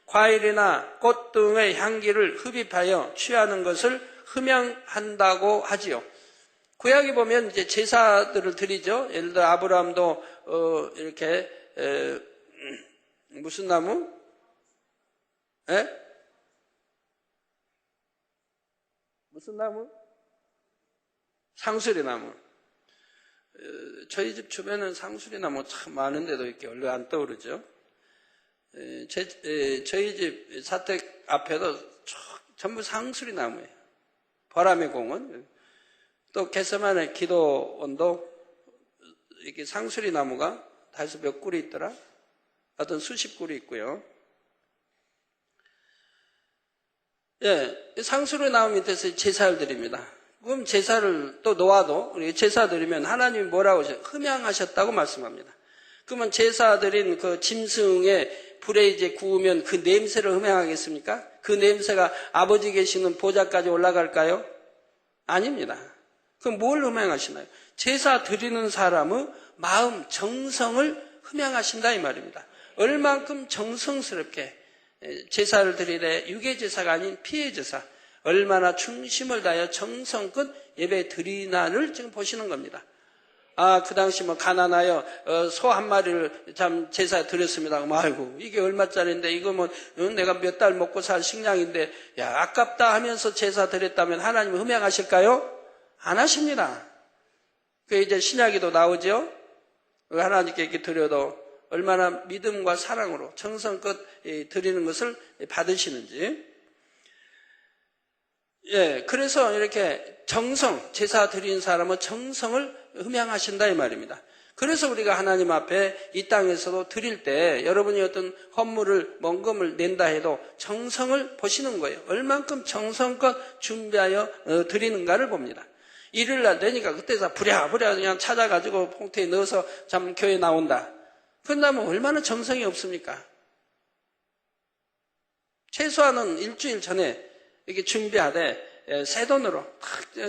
과일이나 꽃 등의 향기를 흡입하여 취하는 것을 흠양한다고 하지요. 구약에 보면 이제 제사들을 드리죠. 예를 들어 아브라함도 이렇게 무슨 나무? 무슨 나무? 상수리 나무. 저희 집 주변은 상수리 나무 참 많은데도 이렇게 얼른 안 떠오르죠. 저희 집 사택 앞에도 전부 상수리 나무예요. 보라매 공원. 또 개세만의 기도원도 이렇게 상수리 나무가 다해서 몇 그루 있더라? 어떤 수십 그루 있고요. 상수리 나무 밑에서 제사를 드립니다. 그럼 제사를 또 놓아도 우리 제사 드리면 하나님이 뭐라고 하셔요? 흠양하셨다고 말씀합니다. 그러면 제사 드린 그 짐승의 불에 이제 구우면 그 냄새를 흠양하겠습니까? 그 냄새가 아버지 계시는 보좌까지 올라갈까요? 아닙니다. 그럼 뭘 흠양하시나요? 제사 드리는 사람의 마음, 정성을 흠양하신다 이 말입니다. 얼만큼 정성스럽게 제사를 드리래 유괴 제사가 아닌 피해 제사, 얼마나 중심을 다하여 정성껏 예배 드리나를 지금 보시는 겁니다. 그 당시 가난하여 소 한 마리를 참 제사 드렸습니다. 아이고 이게 얼마짜리인데 이거 내가 몇 달 먹고 살 식량인데 야 아깝다 하면서 제사 드렸다면 하나님은 흠양하실까요? 안 하십니다. 그 이제 신약에도 나오죠. 하나님께 이렇게 드려도 얼마나 믿음과 사랑으로 정성껏 드리는 것을 받으시는지. 그래서 이렇게 정성, 제사 드리는 사람은 정성을 흠양하신다 이 말입니다. 그래서 우리가 하나님 앞에 이 땅에서도 드릴 때 여러분이 어떤 헌물을 먼금을 낸다 해도 정성을 보시는 거예요. 얼만큼 정성껏 준비하여 드리는가를 봅니다. 일요일날 되니까 그때서 부랴부랴 그냥 찾아가지고 봉투에 넣어서 참 교회 나온다. 그런다면 얼마나 정성이 없습니까? 최소한은 일주일 전에 이렇게 준비하되 새 돈으로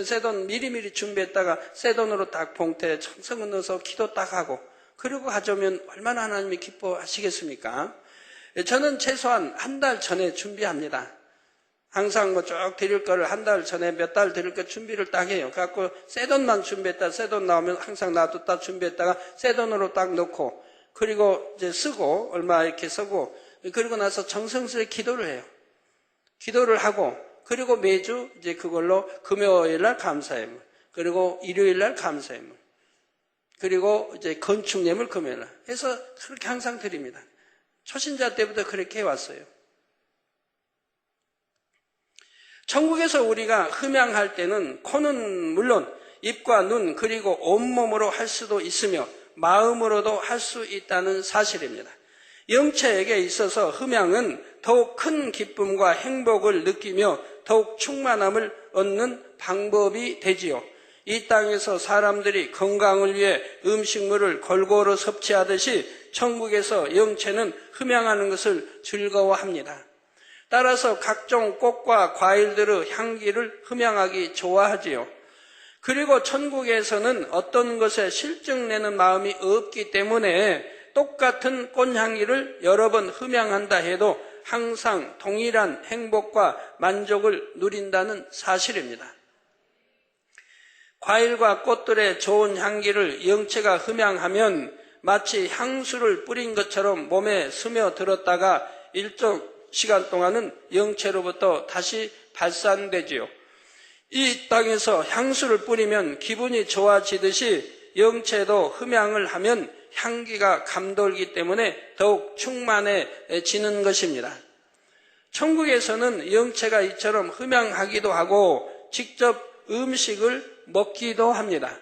새 돈 미리미리 준비했다가 새 돈으로 딱 봉투에 정성을 넣어서 기도 딱 하고 그리고 가져오면 얼마나 하나님이 기뻐하시겠습니까? 저는 최소한 한 달 전에 준비합니다. 항상 쭉 드릴 거를 한 달 전에 몇 달 드릴 거 준비를 딱 해요. 그래갖고 새 돈만 준비했다 새 돈 나오면 항상 놔뒀다 준비했다가 새 돈으로 딱 넣고 그리고 이제 쓰고 얼마 이렇게 쓰고 그리고 나서 정성스레 기도를 해요. 기도를 하고 그리고 매주 이제 그걸로 금요일 날 감사의 물 그리고 일요일 날 감사의 물 그리고 이제 건축예물 금요일 날 해서 그렇게 항상 드립니다. 초신자 때부터 그렇게 해왔어요. 천국에서 우리가 흠양할 때는 코는 물론 입과 눈 그리고 온몸으로 할 수도 있으며 마음으로도 할 수 있다는 사실입니다. 영체에게 있어서 흠양은 더욱 큰 기쁨과 행복을 느끼며 더욱 충만함을 얻는 방법이 되지요. 이 땅에서 사람들이 건강을 위해 음식물을 골고루 섭취하듯이 천국에서 영체는 흠양하는 것을 즐거워합니다. 따라서 각종 꽃과 과일들의 향기를 흠양하기 좋아하지요. 그리고 천국에서는 어떤 것에 실증내는 마음이 없기 때문에 똑같은 꽃향기를 여러 번 흠양한다 해도 항상 동일한 행복과 만족을 누린다는 사실입니다. 과일과 꽃들의 좋은 향기를 영체가 흠양하면 마치 향수를 뿌린 것처럼 몸에 스며들었다가 일정 시간 동안은 영체로부터 다시 발산되지요. 이 땅에서 향수를 뿌리면 기분이 좋아지듯이 영체도 흠양을 하면 향기가 감돌기 때문에 더욱 충만해지는 것입니다. 천국에서는 영체가 이처럼 흠양하기도 하고 직접 음식을 먹기도 합니다.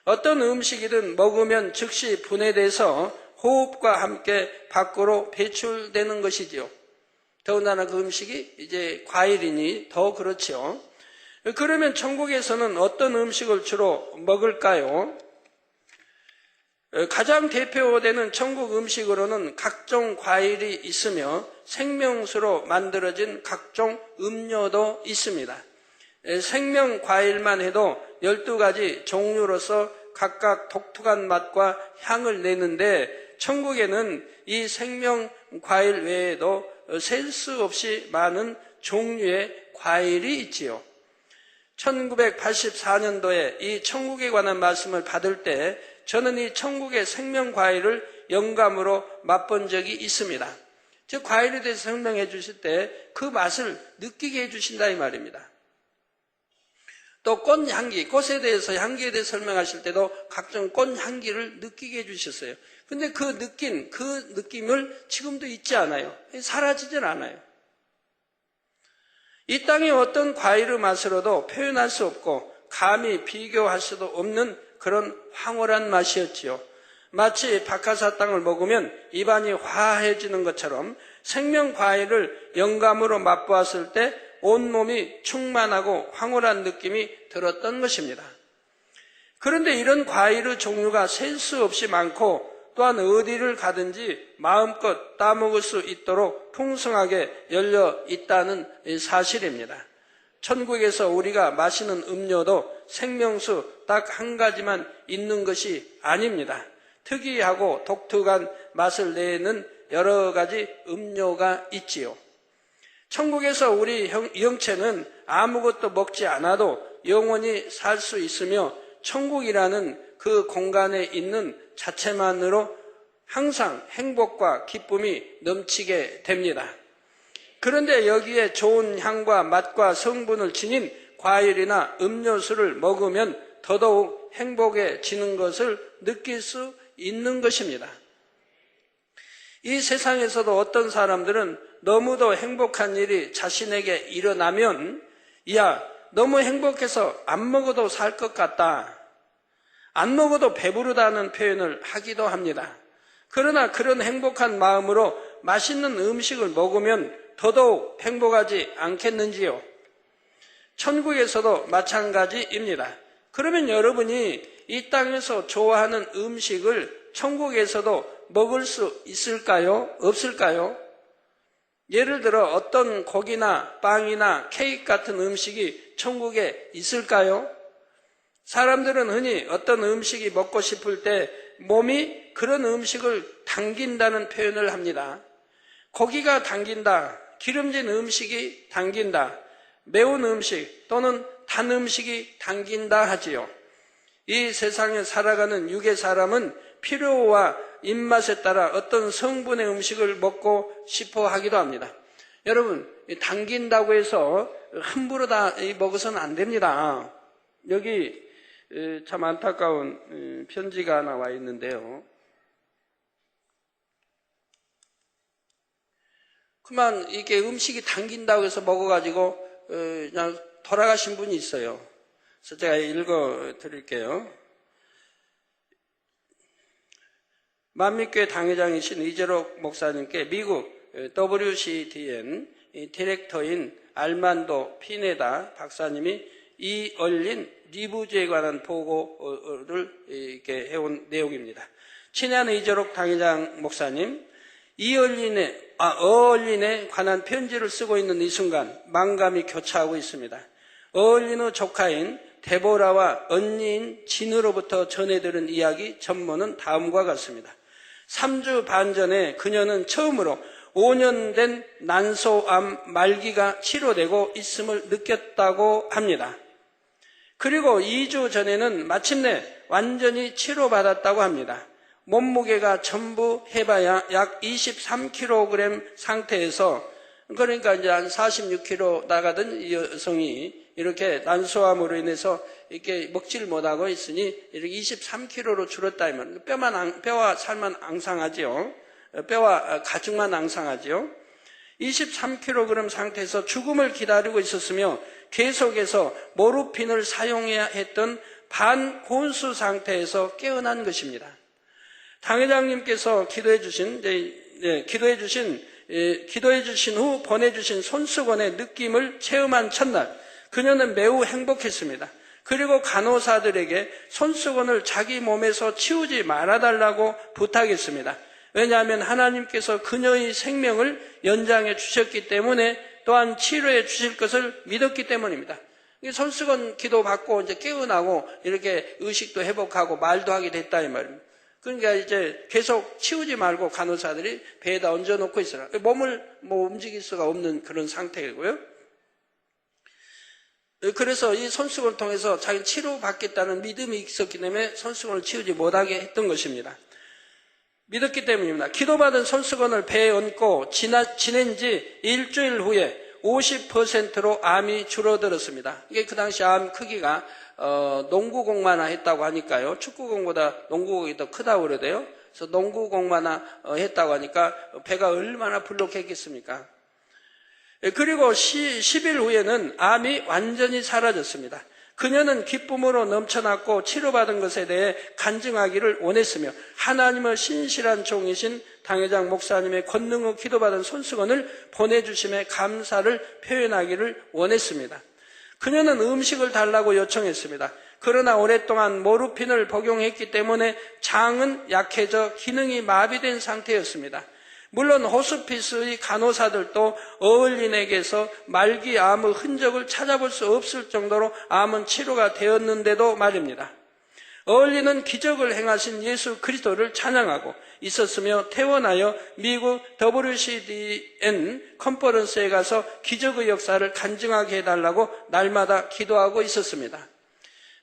어떤 음식이든 먹으면 즉시 분해돼서 호흡과 함께 밖으로 배출되는 것이지요. 더군다나 그 음식이 이제 과일이니 더 그렇지요. 그러면 천국에서는 어떤 음식을 주로 먹을까요? 가장 대표되는 천국 음식으로는 각종 과일이 있으며 생명수로 만들어진 각종 음료도 있습니다. 생명 과일만 해도 12가지 종류로서 각각 독특한 맛과 향을 내는데 천국에는 이 생명 과일 외에도 셀 수 없이 많은 종류의 과일이 있지요. 1984년도에 이 천국에 관한 말씀을 받을 때 저는 이 천국의 생명 과일을 영감으로 맛본 적이 있습니다. 즉 과일에 대해서 설명해 주실 때 그 맛을 느끼게 해 주신다 이 말입니다. 또 꽃향기, 꽃에 대해서 향기에 대해서 설명하실 때도 각종 꽃향기를 느끼게 해 주셨어요. 근데 그 느낌을 지금도 잊지 않아요. 사라지질 않아요. 이 땅의 어떤 과일의 맛으로도 표현할 수 없고 감히 비교할 수도 없는 그런 황홀한 맛이었지요. 마치 박하사탕을 먹으면 입안이 화해지는 것처럼 생명 과일을 영감으로 맛보았을 때 온몸이 충만하고 황홀한 느낌이 들었던 것입니다. 그런데 이런 과일의 종류가 셀 수 없이 많고 또한 어디를 가든지 마음껏 따먹을 수 있도록 풍성하게 열려 있다는 사실입니다. 천국에서 우리가 마시는 음료도 생명수 딱 한 가지만 있는 것이 아닙니다. 특이하고 독특한 맛을 내는 여러 가지 음료가 있지요. 천국에서 우리 영체는 아무것도 먹지 않아도 영원히 살 수 있으며 천국이라는 그 공간에 있는 자체만으로 항상 행복과 기쁨이 넘치게 됩니다. 그런데 여기에 좋은 향과 맛과 성분을 지닌 과일이나 음료수를 먹으면 더더욱 행복해지는 것을 느낄 수 있는 것입니다. 이 세상에서도 어떤 사람들은 너무도 행복한 일이 자신에게 일어나면 야, 너무 행복해서 안 먹어도 살 것 같다. 안 먹어도 배부르다는 표현을 하기도 합니다. 그러나 그런 행복한 마음으로 맛있는 음식을 먹으면 더더욱 행복하지 않겠는지요? 천국에서도 마찬가지입니다. 그러면 여러분이 이 땅에서 좋아하는 음식을 천국에서도 먹을 수 있을까요? 없을까요? 예를 들어 어떤 고기나 빵이나 케이크 같은 음식이 천국에 있을까요? 사람들은 흔히 어떤 음식이 먹고 싶을 때 몸이 그런 음식을 당긴다는 표현을 합니다. 고기가 당긴다, 기름진 음식이 당긴다, 매운 음식 또는 단 음식이 당긴다 하지요. 이 세상에 살아가는 육의 사람은 필요와 입맛에 따라 어떤 성분의 음식을 먹고 싶어 하기도 합니다. 여러분, 당긴다고 해서 함부로 다 먹어서는 안 됩니다. 여기 참 안타까운 편지가 나와 있는데요. 그만 이게 음식이 당긴다고 해서 먹어가지고 그냥 돌아가신 분이 있어요. 그래서 제가 읽어 드릴게요. 만민교회 당회장이신 이재록 목사님께 미국 WCDN 디렉터인 알만도 피네다 박사님이 이 얼린 리부주에 관한 보고를 이렇게 해온 내용입니다. 친애하는 이재록 당회장 목사님, 어얼린에 관한 편지를 쓰고 있는 이 순간 망감이 교차하고 있습니다. 어얼린의 조카인 데보라와 언니인 진으로부터 전해들은 이야기 전문은 다음과 같습니다. 3주 반 전에 그녀는 처음으로 5년 된 난소암 말기가 치료되고 있음을 느꼈다고 합니다. 그리고 2주 전에는 마침내 완전히 치료받았다고 합니다. 몸무게가 전부 해봐야 약 23kg 상태에서, 그러니까 이제 한 46kg 나가던 이 여성이 이렇게 난소암으로 인해서 이렇게 먹지를 못하고 있으니 이렇게 23kg로 줄었다면 뼈와 살만 앙상하지요. 뼈와 가죽만 앙상하지요. 23kg 상태에서 죽음을 기다리고 있었으며 계속해서 모르핀을 사용해야 했던 반곤수 상태에서 깨어난 것입니다. 당회장님께서 기도해 주신 후 보내주신 손수건의 느낌을 체험한 첫날, 그녀는 매우 행복했습니다. 그리고 간호사들에게 손수건을 자기 몸에서 치우지 말아달라고 부탁했습니다. 왜냐하면 하나님께서 그녀의 생명을 연장해 주셨기 때문에, 또한 치료해 주실 것을 믿었기 때문입니다. 손수건 기도받고 이제 깨어나고 이렇게 의식도 회복하고 말도 하게 됐다 이 말입니다. 그러니까 이제 계속 치우지 말고 간호사들이 배에다 얹어놓고 있어요. 몸을 움직일 수가 없는 그런 상태이고요. 그래서 이 손수건을 통해서 자기 치료받겠다는 믿음이 있었기 때문에 손수건을 치우지 못하게 했던 것입니다. 믿었기 때문입니다. 기도받은 손수건을 배에 얹고 지낸 지 일주일 후에 50%로 암이 줄어들었습니다. 이게 그 당시 암 크기가 농구공만화 했다고 하니까요. 축구공보다 농구공이 더 크다고 그러대요. 그래서 농구공만화 했다고 하니까 배가 얼마나 불룩했겠습니까? 그리고 10일 후에는 암이 완전히 사라졌습니다. 그녀는 기쁨으로 넘쳐났고 치료받은 것에 대해 간증하기를 원했으며 하나님의 신실한 종이신 당회장 목사님의 권능으로 기도받은 손수건을 보내주심에 감사를 표현하기를 원했습니다. 그녀는 음식을 달라고 요청했습니다. 그러나 오랫동안 모르핀을 복용했기 때문에 장은 약해져 기능이 마비된 상태였습니다. 물론 호스피스의 간호사들도 어울린에게서 말기 암의 흔적을 찾아볼 수 없을 정도로 암은 치료가 되었는데도 말입니다. 어울린은 기적을 행하신 예수 그리스도를 찬양하고 있었으며 퇴원하여 미국 WCDN 컨퍼런스에 가서 기적의 역사를 간증하게 해달라고 날마다 기도하고 있었습니다.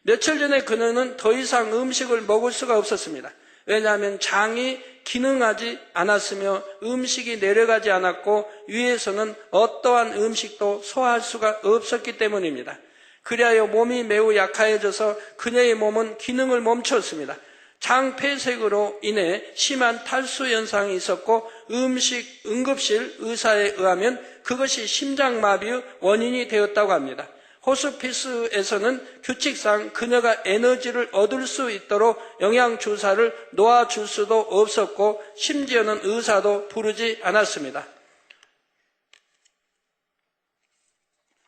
며칠 전에 그녀는 더 이상 음식을 먹을 수가 없었습니다. 왜냐하면 장이 기능하지 않았으며 음식이 내려가지 않았고 위에서는 어떠한 음식도 소화할 수가 없었기 때문입니다. 그리하여 몸이 매우 약해져서 그녀의 몸은 기능을 멈췄습니다. 장 폐색으로 인해 심한 탈수 현상이 있었고 응급실 의사에 의하면 그것이 심장마비의 원인이 되었다고 합니다. 호스피스에서는 규칙상 그녀가 에너지를 얻을 수 있도록 영양주사를 놓아줄 수도 없었고 심지어는 의사도 부르지 않았습니다.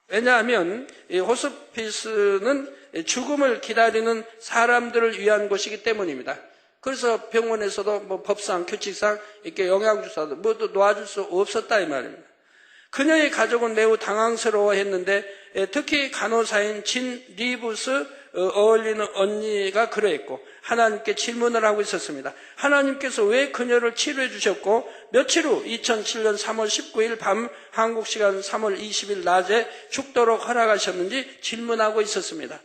왜냐하면 이 호스피스는 죽음을 기다리는 사람들을 위한 곳이기 때문입니다. 그래서 병원에서도 법상 규칙상 이렇게 영양주사도 모두 놓아줄 수 없었다 이 말입니다. 그녀의 가족은 매우 당황스러워했는데 특히 간호사인 진 리부스 어울리는 언니가 그러했고 하나님께 질문을 하고 있었습니다. 하나님께서 왜 그녀를 치료해 주셨고 며칠 후 2007년 3월 19일 밤 한국 시간 3월 20일 낮에 죽도록 허락하셨는지 질문하고 있었습니다.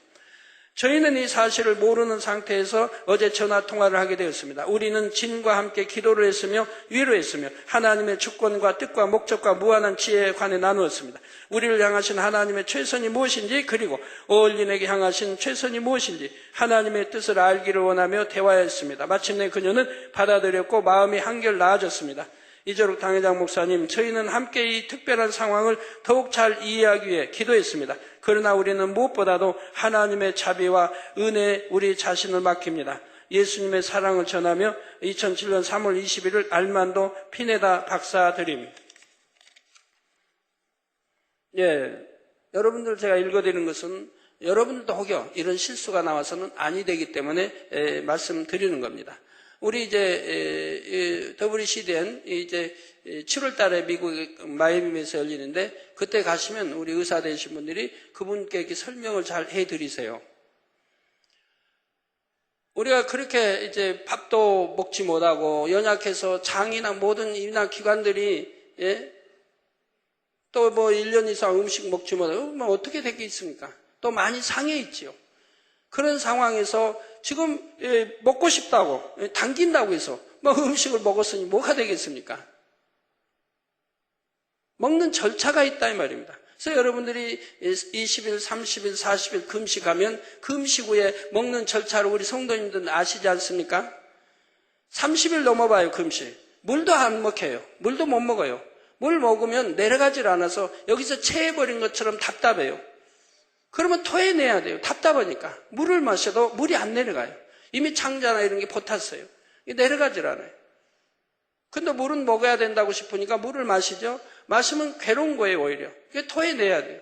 저희는 이 사실을 모르는 상태에서 어제 전화 통화를 하게 되었습니다. 우리는 진과 함께 기도를 했으며 위로했으며 하나님의 주권과 뜻과 목적과 무한한 지혜에 관해 나누었습니다. 우리를 향하신 하나님의 최선이 무엇인지, 그리고 어울린에게 향하신 최선이 무엇인지 하나님의 뜻을 알기를 원하며 대화했습니다. 마침내 그녀는 받아들였고 마음이 한결 나아졌습니다. 이재록 당회장 목사님, 저희는 함께 이 특별한 상황을 더욱 잘 이해하기 위해 기도했습니다. 그러나 우리는 무엇보다도 하나님의 자비와 은혜에 우리 자신을 맡깁니다. 예수님의 사랑을 전하며 2007년 3월 21일 알만도 피네다 박사 드립니다. 여러분들 제가 읽어드리는 것은 여러분들도 혹여 이런 실수가 나와서는 아니 되기 때문에 말씀드리는 겁니다. 우리 이제 WCDN 이제 7월 달에 미국 마이애미에서 열리는데, 그때 가시면 우리 의사 되신 분들이 그분께 이렇게 설명을 잘 해드리세요. 우리가 그렇게 이제 밥도 먹지 못하고 연약해서 장이나 모든 이나 기관들이 또 뭐 1년 이상 음식 먹지 못하고 뭐 어떻게 되겠습니까? 또 많이 상해 있지요. 그런 상황에서 지금 먹고 싶다고 당긴다고 해서 뭐 음식을 먹었으니 뭐가 되겠습니까? 먹는 절차가 있다 이 말입니다. 그래서 여러분들이 20일, 30일, 40일 금식하면 금식 후에 먹는 절차를 우리 성도님들은 아시지 않습니까? 30일 넘어봐요, 금식. 물도 안 먹혀요. 물도 못 먹어요. 물 먹으면 내려가질 않아서 여기서 체해버린 것처럼 답답해요. 그러면 토해내야 돼요. 답답하니까. 물을 마셔도 물이 안 내려가요. 이미 창자나 이런 게 붙었어요. 내려가질 않아요. 근데 물은 먹어야 된다고 싶으니까 물을 마시죠. 마시면 괴로운 거예요, 오히려. 그게 토해내야 돼요.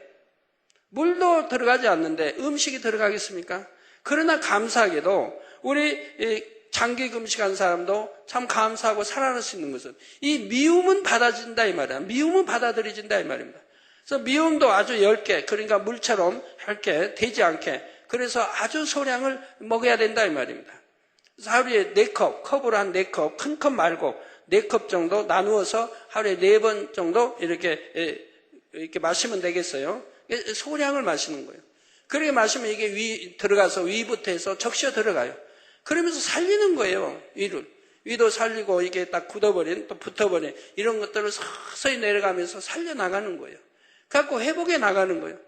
물도 들어가지 않는데 음식이 들어가겠습니까? 그러나 감사하게도 우리 장기 금식한 사람도 참 감사하고 살아날 수 있는 것은 이 미움은 받아진다 이 말이야. 미움은 받아들여진다 이 말입니다. 그래서 미움도 아주 얇게, 그러니까 물처럼 얇게 되지 않게, 그래서 아주 소량을 먹어야 된다 이 말입니다. 그래서 하루에 4컵, 컵으로 한 4컵, 큰 컵 말고 4컵 정도 나누어서 하루에 4번 정도 이렇게 마시면 되겠어요. 소량을 마시는 거예요. 그렇게 마시면 이게 들어가서 위부터 해서 적셔 들어가요. 그러면서 살리는 거예요, 위를. 위도 살리고 이게 딱 굳어버린, 또 붙어버린 이런 것들을 서서히 내려가면서 살려나가는 거예요. 갖고 회복해 나가는 거예요.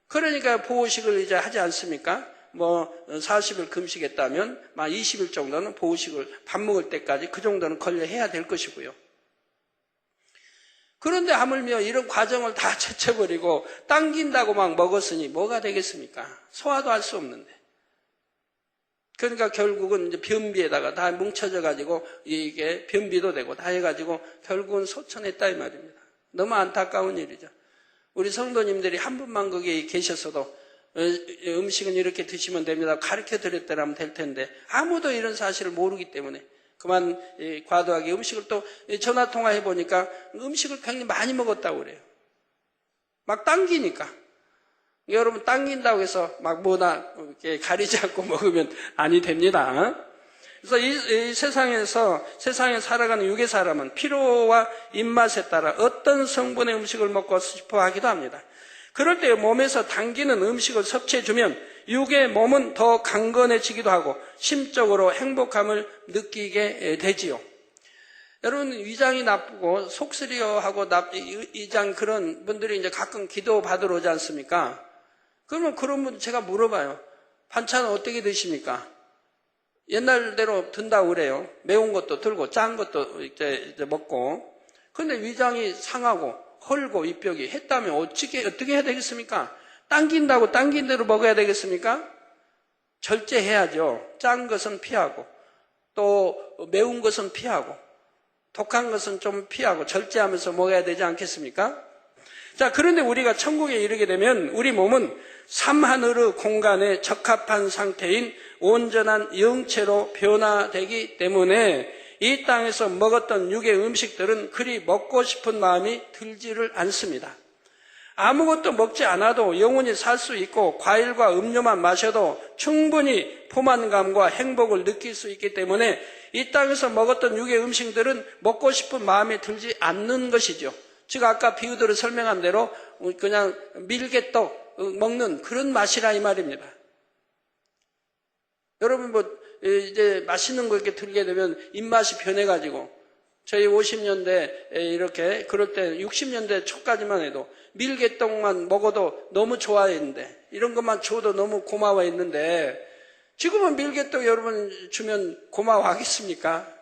그러니까 보호식을 이제 하지 않습니까? 뭐 40일 금식했다면 막 20일 정도는 보호식을 밥 먹을 때까지 그 정도는 걸려해야 될 것이고요. 그런데 하물며 이런 과정을 다 제쳐버리고 당긴다고 막 먹었으니 뭐가 되겠습니까? 소화도 할 수 없는데. 그러니까 결국은 이제 변비에다가 다 뭉쳐져 가지고 이게 변비도 되고 다 해가지고 결국은 소천했다 이 말입니다. 너무 안타까운 일이죠. 우리 성도님들이 한 분만 거기에 계셨어도 음식은 이렇게 드시면 됩니다. 가르쳐 드렸더라면 될 텐데 아무도 이런 사실을 모르기 때문에 그만 과도하게 음식을 또 전화 통화해 보니까 음식을 굉장히 많이 먹었다고 그래요. 막 당기니까. 여러분 당긴다고 해서 막 뭐나 이렇게 가리지 않고 먹으면 아니 됩니다. 그래서 이 세상에 살아가는 육의 사람은 피로와 입맛에 따라 어떤 성분의 음식을 먹고 싶어 하기도 합니다. 그럴 때 몸에서 당기는 음식을 섭취해주면 육의 몸은 더 강건해지기도 하고 심적으로 행복함을 느끼게 되지요. 여러분 위장이 나쁘고 속쓰리어하고 위장 그런 분들이 이제 가끔 기도 받으러 오지 않습니까? 그러면 그런 분 제가 물어봐요. 반찬은 어떻게 드십니까? 옛날대로 든다고 그래요. 매운 것도 들고 짠 것도 이제 먹고. 그런데 위장이 상하고 헐고 입벽이 했다면 어떻게 해야 되겠습니까? 당긴다고 당긴 대로 먹어야 되겠습니까? 절제해야죠. 짠 것은 피하고 또 매운 것은 피하고 독한 것은 좀 피하고 절제하면서 먹어야 되지 않겠습니까? 자, 그런데 우리가 천국에 이르게 되면 우리 몸은 삼하늘의 공간에 적합한 상태인 온전한 영체로 변화되기 때문에 이 땅에서 먹었던 육의 음식들은 그리 먹고 싶은 마음이 들지를 않습니다. 아무것도 먹지 않아도 영원히 살 수 있고 과일과 음료만 마셔도 충분히 포만감과 행복을 느낄 수 있기 때문에 이 땅에서 먹었던 육의 음식들은 먹고 싶은 마음이 들지 않는 것이죠. 즉 아까 비유들을 설명한 대로 그냥 밀개떡 먹는 그런 맛이라 이 말입니다. 여러분 이제 맛있는 거 이렇게 들게 되면 입맛이 변해가지고 저희 50년대 이렇게 그럴 때 60년대 초까지만 해도 밀개떡만 먹어도 너무 좋아했는데 이런 것만 줘도 너무 고마워했는데 지금은 밀개떡 여러분 주면 고마워하겠습니까?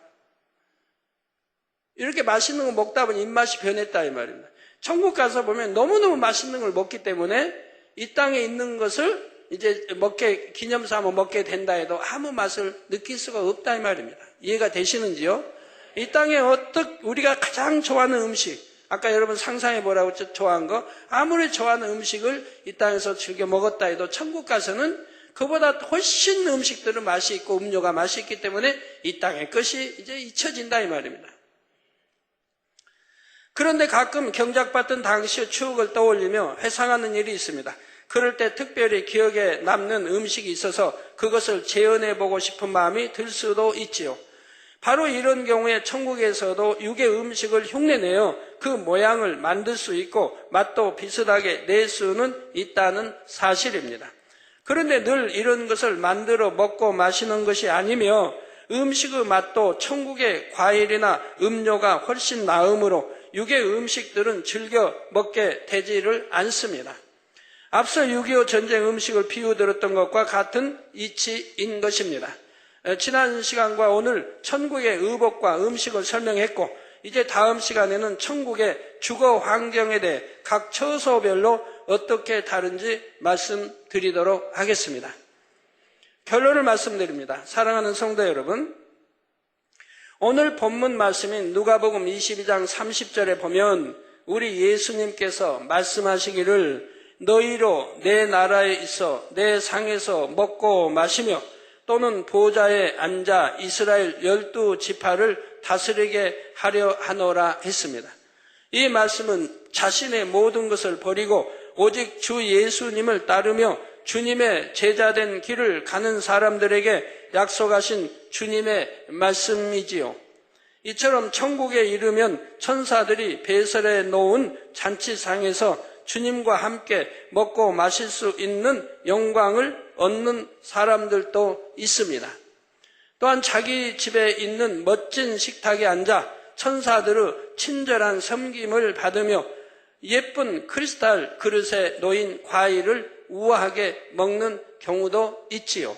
이렇게 맛있는 거 먹다 보니 입맛이 변했다 이 말입니다. 천국 가서 보면 너무너무 맛있는 걸 먹기 때문에 이 땅에 있는 것을 이제 기념 삼아 먹게 된다 해도 아무 맛을 느낄 수가 없다 이 말입니다. 이해가 되시는지요? 이 땅에 우리가 가장 좋아하는 음식, 아까 여러분 상상해 보라고 좋아한 거, 아무리 좋아하는 음식을 이 땅에서 즐겨 먹었다 해도 천국 가서는 그보다 훨씬 음식들은 맛이 있고 음료가 맛이 있기 때문에 이 땅의 것이 이제 잊혀진다 이 말입니다. 그런데 가끔 경작받던 당시의 추억을 떠올리며 회상하는 일이 있습니다. 그럴 때 특별히 기억에 남는 음식이 있어서 그것을 재현해 보고 싶은 마음이 들 수도 있지요. 바로 이런 경우에 천국에서도 육의 음식을 흉내내어 그 모양을 만들 수 있고 맛도 비슷하게 낼 수는 있다는 사실입니다. 그런데 늘 이런 것을 만들어 먹고 마시는 것이 아니며 음식의 맛도 천국의 과일이나 음료가 훨씬 나으므로 육의 음식들은 즐겨 먹게 되지를 않습니다. 앞서 6.25 전쟁 음식을 비유드렸던 것과 같은 이치인 것입니다. 지난 시간과 오늘 천국의 의복과 음식을 설명했고 이제 다음 시간에는 천국의 주거 환경에 대해 각 처소별로 어떻게 다른지 말씀드리도록 하겠습니다. 결론을 말씀드립니다. 사랑하는 성도 여러분, 오늘 본문 말씀인 누가복음 22장 30절에 보면 우리 예수님께서 말씀하시기를 너희로 내 나라에 있어 내 상에서 먹고 마시며 또는 보좌에 앉아 이스라엘 12지파를 다스리게 하려 하노라 했습니다. 이 말씀은 자신의 모든 것을 버리고 오직 주 예수님을 따르며 주님의 제자된 길을 가는 사람들에게 약속하신 주님의 말씀이지요. 이처럼 천국에 이르면 천사들이 배설해 놓은 잔치상에서 주님과 함께 먹고 마실 수 있는 영광을 얻는 사람들도 있습니다. 또한 자기 집에 있는 멋진 식탁에 앉아 천사들의 친절한 섬김을 받으며 예쁜 크리스탈 그릇에 놓인 과일을 우아하게 먹는 경우도 있지요.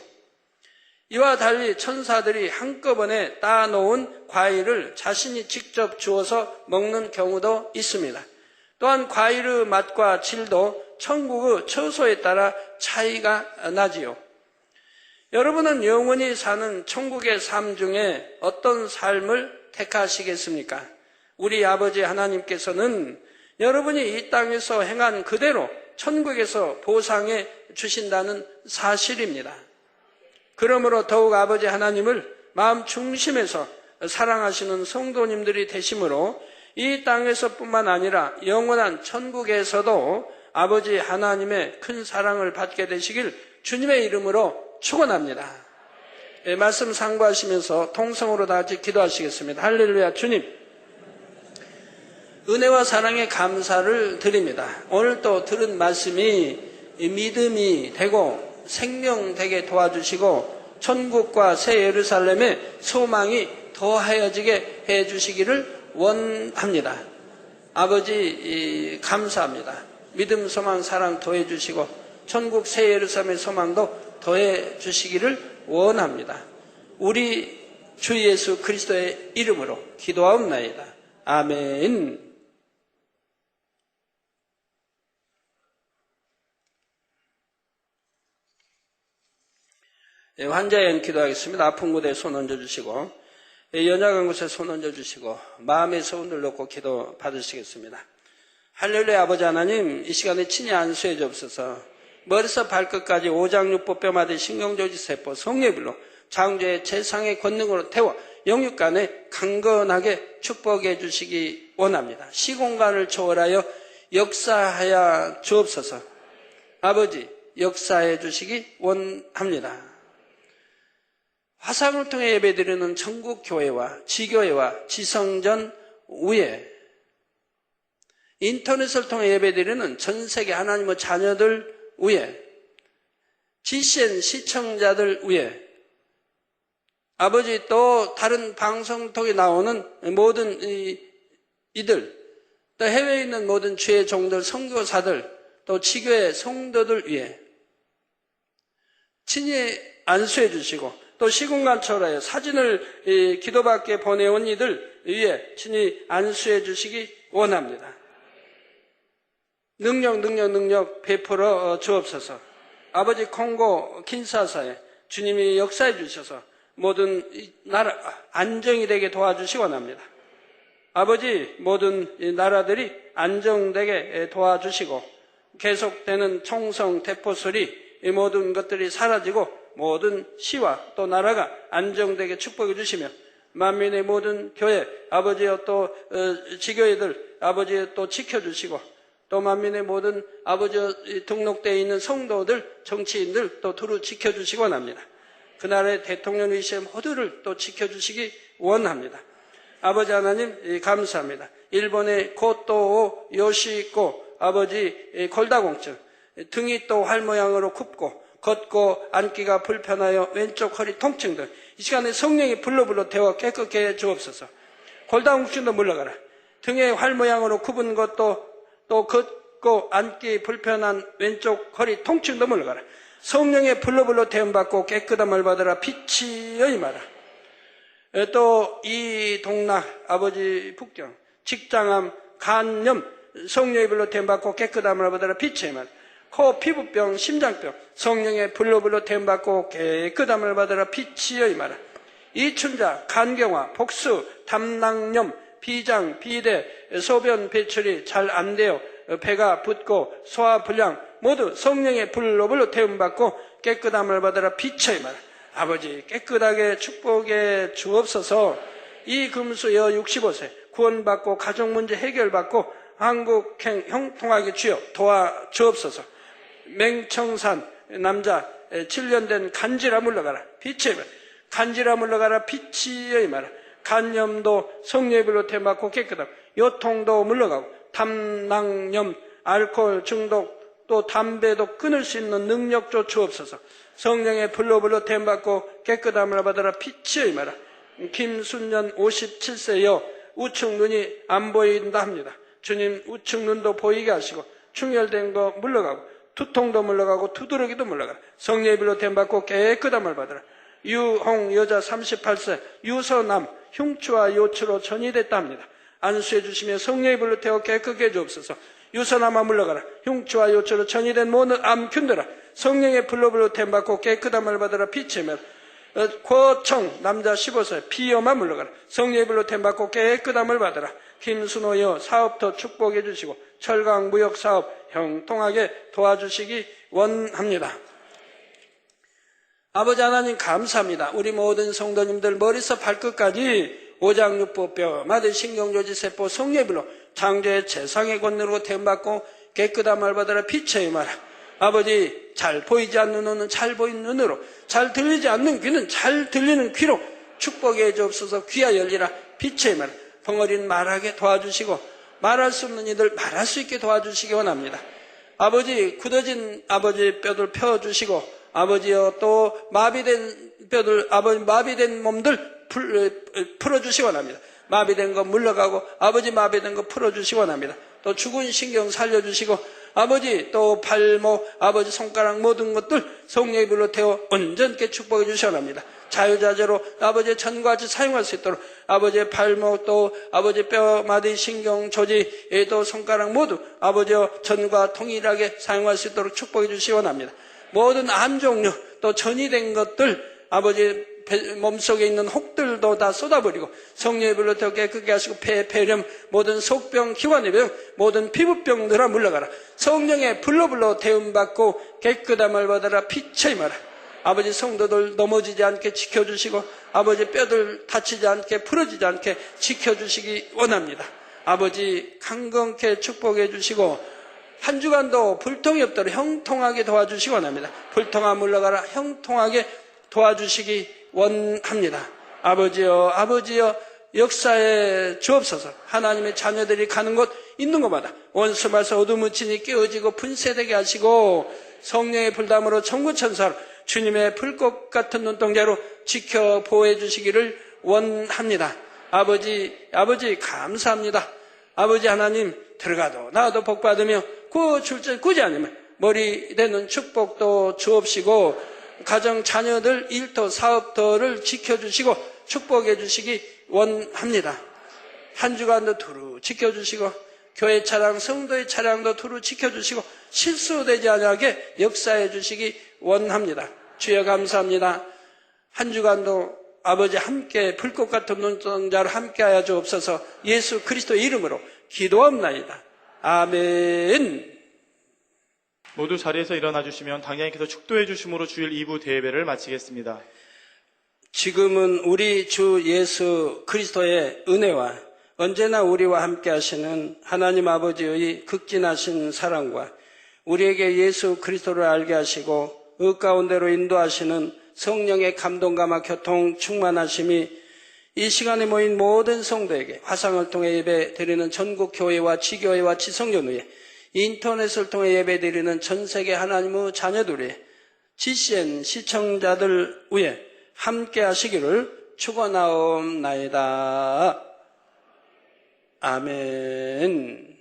이와 달리 천사들이 한꺼번에 따놓은 과일을 자신이 직접 주어서 먹는 경우도 있습니다. 또한 과일의 맛과 질도 천국의 처소에 따라 차이가 나지요. 여러분은 영원히 사는 천국의 삶 중에 어떤 삶을 택하시겠습니까? 우리 아버지 하나님께서는 여러분이 이 땅에서 행한 그대로 천국에서 보상해 주신다는 사실입니다. 그러므로 더욱 아버지 하나님을 마음 중심에서 사랑하시는 성도님들이 되심으로 이 땅에서뿐만 아니라 영원한 천국에서도 아버지 하나님의 큰 사랑을 받게 되시길 주님의 이름으로 축원합니다. 말씀 상고하시면서 통성으로 다 같이 기도하시겠습니다. 할렐루야. 주님, 은혜와 사랑에 감사를 드립니다. 오늘 또 들은 말씀이 믿음이 되고 생명되게 도와주시고 천국과 새 예루살렘의 소망이 더하여지게 해주시기를 원합니다. 아버지 감사합니다. 믿음, 소망, 사랑 더해주시고 천국 새 예루살렘의 소망도 더해주시기를 원합니다. 우리 주 예수 그리스도의 이름으로 기도하옵나이다. 아멘. 환자연 기도하겠습니다. 아픈 곳에 손 얹어주시고 연약한 곳에 손 얹어주시고 마음에 소원을 놓고 기도 받으시겠습니다. 할렐루야. 아버지 하나님, 이 시간에 친히 안수해 주옵소서. 머리서 발끝까지 오장육부 뼈마디 신경조직 세포 성례불로 창조의 최상의 권능으로 태워 영육간에 강건하게 축복해 주시기 원합니다. 시공간을 초월하여 역사하여 주옵소서. 아버지, 역사해 주시기 원합니다. 화상을 통해 예배드리는 천국교회와 지교회와 지성전 위에 인터넷을 통해 예배드리는 전 세계 하나님의 자녀들 위에 GCN 시청자들 위에 아버지 또 다른 방송 통해 나오는 모든 이들, 또 해외에 있는 모든 주의 종들, 선교사들, 또 지교의 성도들 위해 친히 안수해 주시고, 또 시공간처럼 사진을 기도받게 보내온 이들 위해 친히 안수해 주시기 원합니다. 능력 베풀어 주옵소서. 아버지 콩고 킨사사에 주님이 역사해 주셔서 모든 나라 안정이 되게 도와주시기 원합니다. 아버지 모든 나라들이 안정되게 도와주시고 계속되는 총성 대포소리 이 모든 것들이 사라지고 모든 시와 또 나라가 안정되게 축복해 주시며 만민의 모든 교회 아버지여 또 지교회들 아버지여 또 지켜주시고 또 만민의 모든 아버지여 등록되어 있는 성도들 정치인들 또 두루 지켜주시기 원합니다. 그 나라의 대통령이신 모두를 또 지켜주시기 원합니다. 아버지 하나님 감사합니다. 일본의 고토 요시코 아버지 골다공증 등이 또 활 모양으로 굽고 걷고 앉기가 불편하여 왼쪽 허리 통증 등 이 시간에 성령이 불러불러 태워 깨끗게 해 주옵소서. 골다공증도 물러가라. 등에 활 모양으로 굽은 것도 또 걷고 앉기 불편한 왼쪽 허리 통증도 물러가라. 성령의 불러불러 태움받고 깨끗함을 받으라. 빛이 여임하라. 또 이 동락 아버지 북경 직장암 간염 성령의 불러 태움받고 깨끗함을 받으라. 빛이 여임하라. 코 피부병 심장병 성령의 불러불러 태움받고 깨끗함을 받으라. 빛이 여임하라. 이춘자 간경화 복수 담낭염 비장 비대 소변 배출이 잘 안 되어 배가 붓고 소화불량 모두 성령의 불로 태움받고 깨끗함을 받으라. 빛의 말 아버지 깨끗하게 축복해 주옵소서. 이 금수여 65세 구원받고 가정문제 해결받고 한국행 형통하게 주여 도와 주옵소서. 맹청산 남자 7년 된 간지라 물러가라. 빛의 말 간지라 물러가라. 빛의 말 간염도 성령의 불로 태움받고 깨끗하고 요통도 물러가고 담낭염 알코올 중독 또 담배도 끊을 수 있는 능력 줘 주옵소서. 성령의 불로 태움받고 깨끗함을 받아라. 빛의 마라. 김순년 57세여 우측 눈이 안 보인다 합니다. 주님 우측 눈도 보이게 하시고 충혈된 거 물러가고 두통도 물러가고 두드러기도 물러가라. 성령의 불로 태움받고 깨끗함을 받아라. 유홍 여자 38세 유서남 흉추와 요추로 전이됐다 합니다. 안수해 주시며 성령의 불로 태워 깨끗게 해 주옵소서. 유서남아 물러가라. 흉추와 요추로 전이된 모든 암균들아 성령의 불로 태움받고 깨끗함을 받아라. 빛의 멸 고청 남자 15세 비염아 물러가라. 성령의 불로 태움받고 깨끗함을 받아라. 김순호여 사업도 축복해 주시고 철강 무역 사업 형통하게 도와주시기 원합니다. 아버지 하나님 감사합니다. 우리 모든 성도님들 머리서 발끝까지 오장육부 뼈마디 신경조지 세포 성령의 불로 창조의 재상의 권능으로 태움받고 깨끗함을 받아라. 빛의 마라. 아버지 잘 보이지 않는 눈은 잘 보이는 눈으로 잘 들리지 않는 귀는 잘 들리는 귀로 축복해 주옵소서. 귀가 열리라. 빛의 마라. 벙어리는 말하게 도와주시고 말할 수 없는 이들 말할 수 있게 도와주시기 원합니다. 아버지 굳어진 아버지 뼈들 펴주시고 아버지여 또 마비된 뼈들 아버지 마비된 몸들 풀어주시기 원합니다. 마비된 거 물러가고 아버지 마비된 거 풀어주시기 원합니다. 또 죽은 신경 살려주시고 아버지 또 발목 아버지 손가락 모든 것들 성령의 불로 태워 온전케 축복해 주시기 원합니다. 자유자재로 아버지의 전과 같이 사용할 수 있도록 아버지의 발목 또 아버지 뼈 마디 신경 조지 또 손가락 모두 아버지의 전과 동일하게 사용할 수 있도록 축복해 주시기 원합니다. 모든 암 종류 또 전이된 것들 아버지 몸속에 있는 혹들도 다 쏟아버리고 성령의 불로 태워 깨끗게 하시고 폐렴 모든 속병 기관의 병 모든 피부병들아 물러가라. 성령의 불로 태움받고 깨끗함을 받아라. 빛의 마라. 아버지 성도들 넘어지지 않게 지켜주시고 아버지 뼈들 다치지 않게 풀어지지 않게 지켜주시기 원합니다. 아버지 강건케 축복해 주시고 한 주간도 불통이 없도록 형통하게 도와주시기 원합니다. 불통아 물러가라. 형통하게 도와주시기 원합니다. 아버지여 역사에 주옵소서. 하나님의 자녀들이 가는 곳 있는 곳마다 원수마서 어두무친이 깨어지고 분쇄되게 하시고 성령의 불담으로 천구천사로 주님의 불꽃 같은 눈동자로 지켜 보호해 주시기를 원합니다. 아버지 감사합니다. 아버지 하나님, 들어가도 나와도 복 받으며 굳이 아니면 머리 되는 축복도 주옵시고 가정 자녀들 일터 사업터를 지켜주시고 축복해 주시기 원합니다. 한 주간도 두루 지켜주시고 교회 차량, 성도의 차량도 두루 지켜주시고 실수되지 않게 역사해 주시기 원합니다. 주여 감사합니다. 한 주간도 아버지 함께 불꽃 같은 눈동자로 함께하여 주옵소서. 예수 그리스도의 이름으로 기도합나이다. 아멘. 모두 자리에서 일어나 주시면 당장님께서 축도해 주심으로 주일 2부 대예배를 마치겠습니다. 지금은 우리 주 예수 그리스도의 은혜와 언제나 우리와 함께 하시는 하나님 아버지의 극진하신 사랑과 우리에게 예수 그리스도를 알게 하시고 의 가운데로 인도하시는 성령의 감동감화 교통 충만하심이 이 시간에 모인 모든 성도에게 화상을 통해 예배 드리는 전국 교회와 지교회와 지성전의회, 인터넷을 통해 예배 드리는 전 세계 하나님의 자녀들의 GCN 시청자들 위에 함께 하시기를 축원하옵나이다. 아멘.